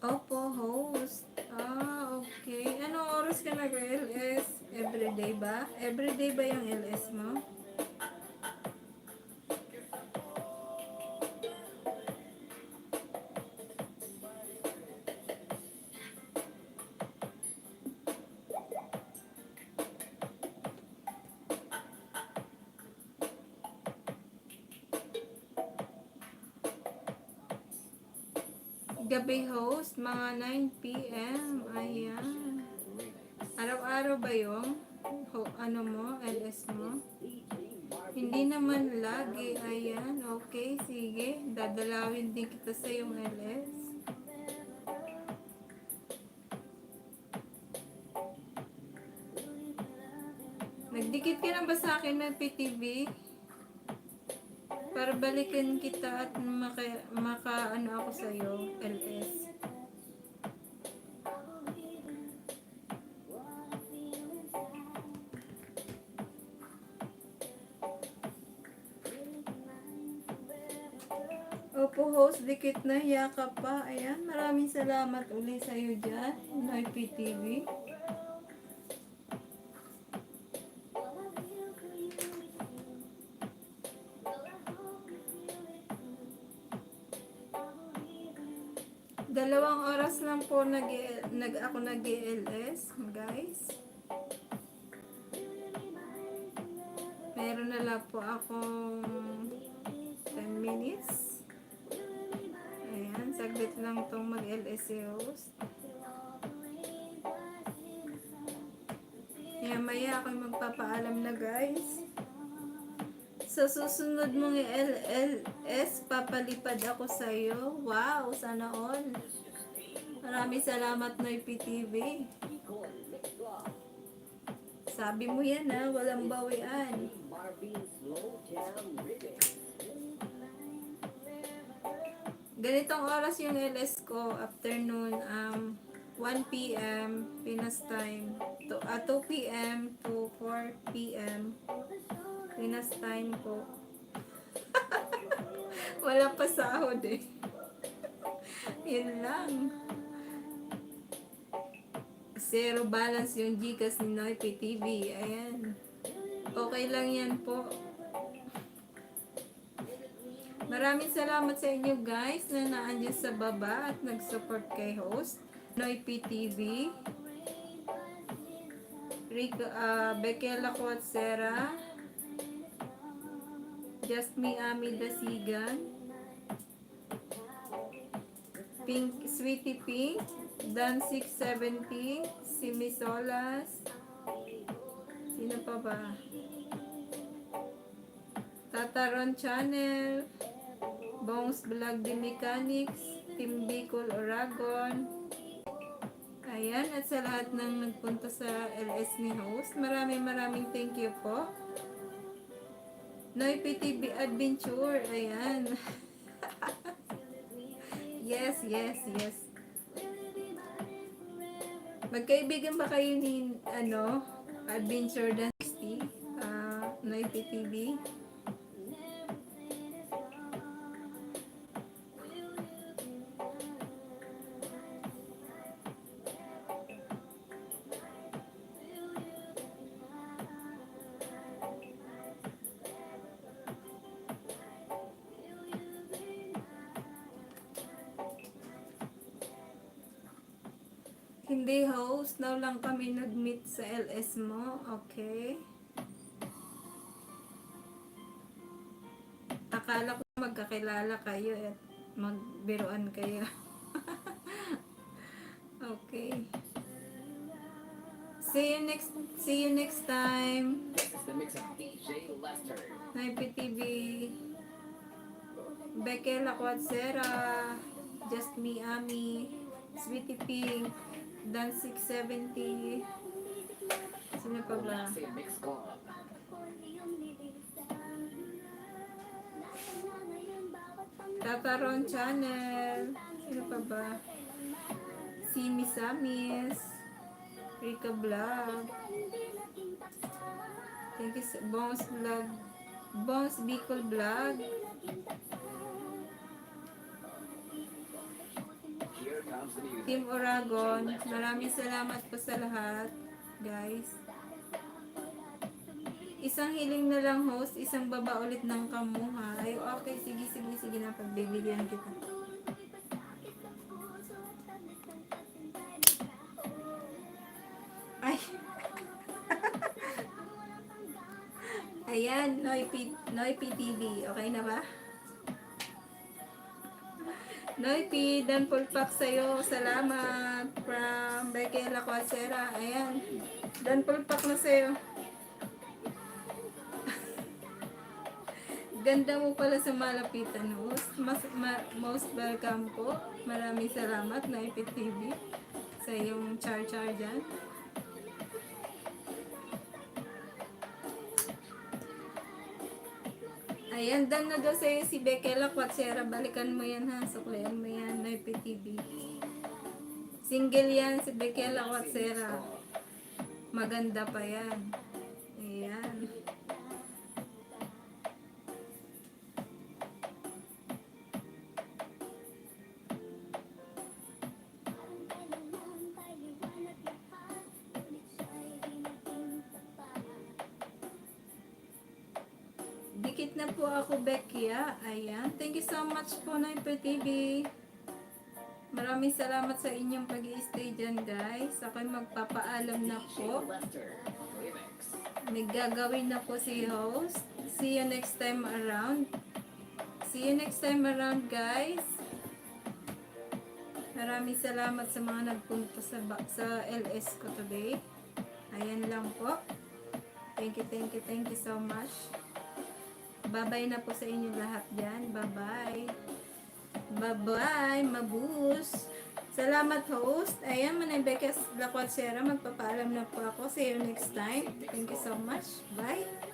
Opo, host. Okay. Anong oras ka nag-LS? Everyday ba? Everyday ba yung LS mo? Gabi host, mga 9 p.m. Ayan. Araw-araw ba yung LS mo? Hindi naman lagi. Ayan. Okay, sige. Dadalawin din kita sa yung LS. Nagdikit ka na ba sa akin ng PTV? Para balikan kita at maka ako sa'yo, LS. po host, dikit na hiya ka pa. Ayan, maraming salamat ulit sa iyo dyan, Noy PTV. Dalawang oras lang po ako nag-ELS, guys. Meron na lang po akong 10 minutes. Ayan, saglit lang itong mag-LS si host. Maya ako'y magpapaalam na, guys. Sa susunod mong LLS, papalipad ako sa iyo. Wow, sana all. Maraming salamat, Noy PTV. Sabi mo yan ha, walang bawian. Ganitong oras yung LS ko, afternoon, 1 p.m. Pinas time, 2 p.m. to 4 p.m. Pinas time po. Walang pasahod eh. Yun lang. Zero balance yung Gcash ni Noy PTV. Ayan. Okay lang yan po. Maraming salamat sa inyo guys na naandyan sa baba at nag-support kay host Noy PTV. Rico, Bekela Quatsera, Just Me Ami Dasigan, Pink, Sweetie Pink, Dan 670, si Miss Solas, sino pa ba? Tataron Channel, Bongs Vlog The Mechanics, Team Bicol Oragon. Ayan, at sa lahat ng nagpunta sa LS ni host, maraming thank you po. Noy PTV Adventure, ayan. Yes. Magkaibigan ba kayo ni, Adventure Dynasty, Noy PTV? Hindi host, now lang kami nag-meet sa LS mo, okay? Akala ko magkakilala kayo at magbiruan kayo. Okay. See you next time. This is the mix of DJ Lester. NIPTV, Bekela Quatsera, Just Me Ami, Sweetie Pink, Dan 670, sino pa ba? Classic Mix Club. Tataron Channel, sino pa ba? Si Miss Amis, Rika Vlog, thank you, Bongs Vlog, Bongs Bicol Vlog. Here comes the music. Team Oragon, maraming salamat po sa lahat, guys. Isang hiling na lang host, isang baba ulit ng kamuha. Ay, okay, sige na, pagbibigyan kita. Ay. Ayan, Noy PTV, okay na ba? Noy P, Dan Pulpak sa'yo. Salamat. From Bekela Quasera. Ayan. Dan Pulpak na sa'yo. Ganda mo pala sa malapitan, host. Most welcome po. Maraming salamat, Noy P TV. Sa iyong char-char dyan. Ayan, dan na daw sa'yo si Bekela Quatsera. Balikan mo yan ha. Suklayan mo yan, Noy PTV. Single yan si Bekela Quatsera. Maganda pa yan. Ayan. Dikit na po ako, Becky. Ayan. Thank you so much po, Noiper TV. Maraming salamat sa inyong pag-i-stay dyan, guys. Ako'y magpapaalam na Jay po. Lester Remix. May gagawin na po si host. See you next time around. See you next time around, guys. Maraming salamat sa mga nagpunta sa LS ko today. Ayan lang po. Thank you so much. Bye-bye na po sa inyo lahat dyan. Bye-bye. Bye-bye, mabus. Salamat, host. Ayan, Manay Becca Laquatsera. Magpapaalam na po ako. See you next time. Thank you so much. Bye.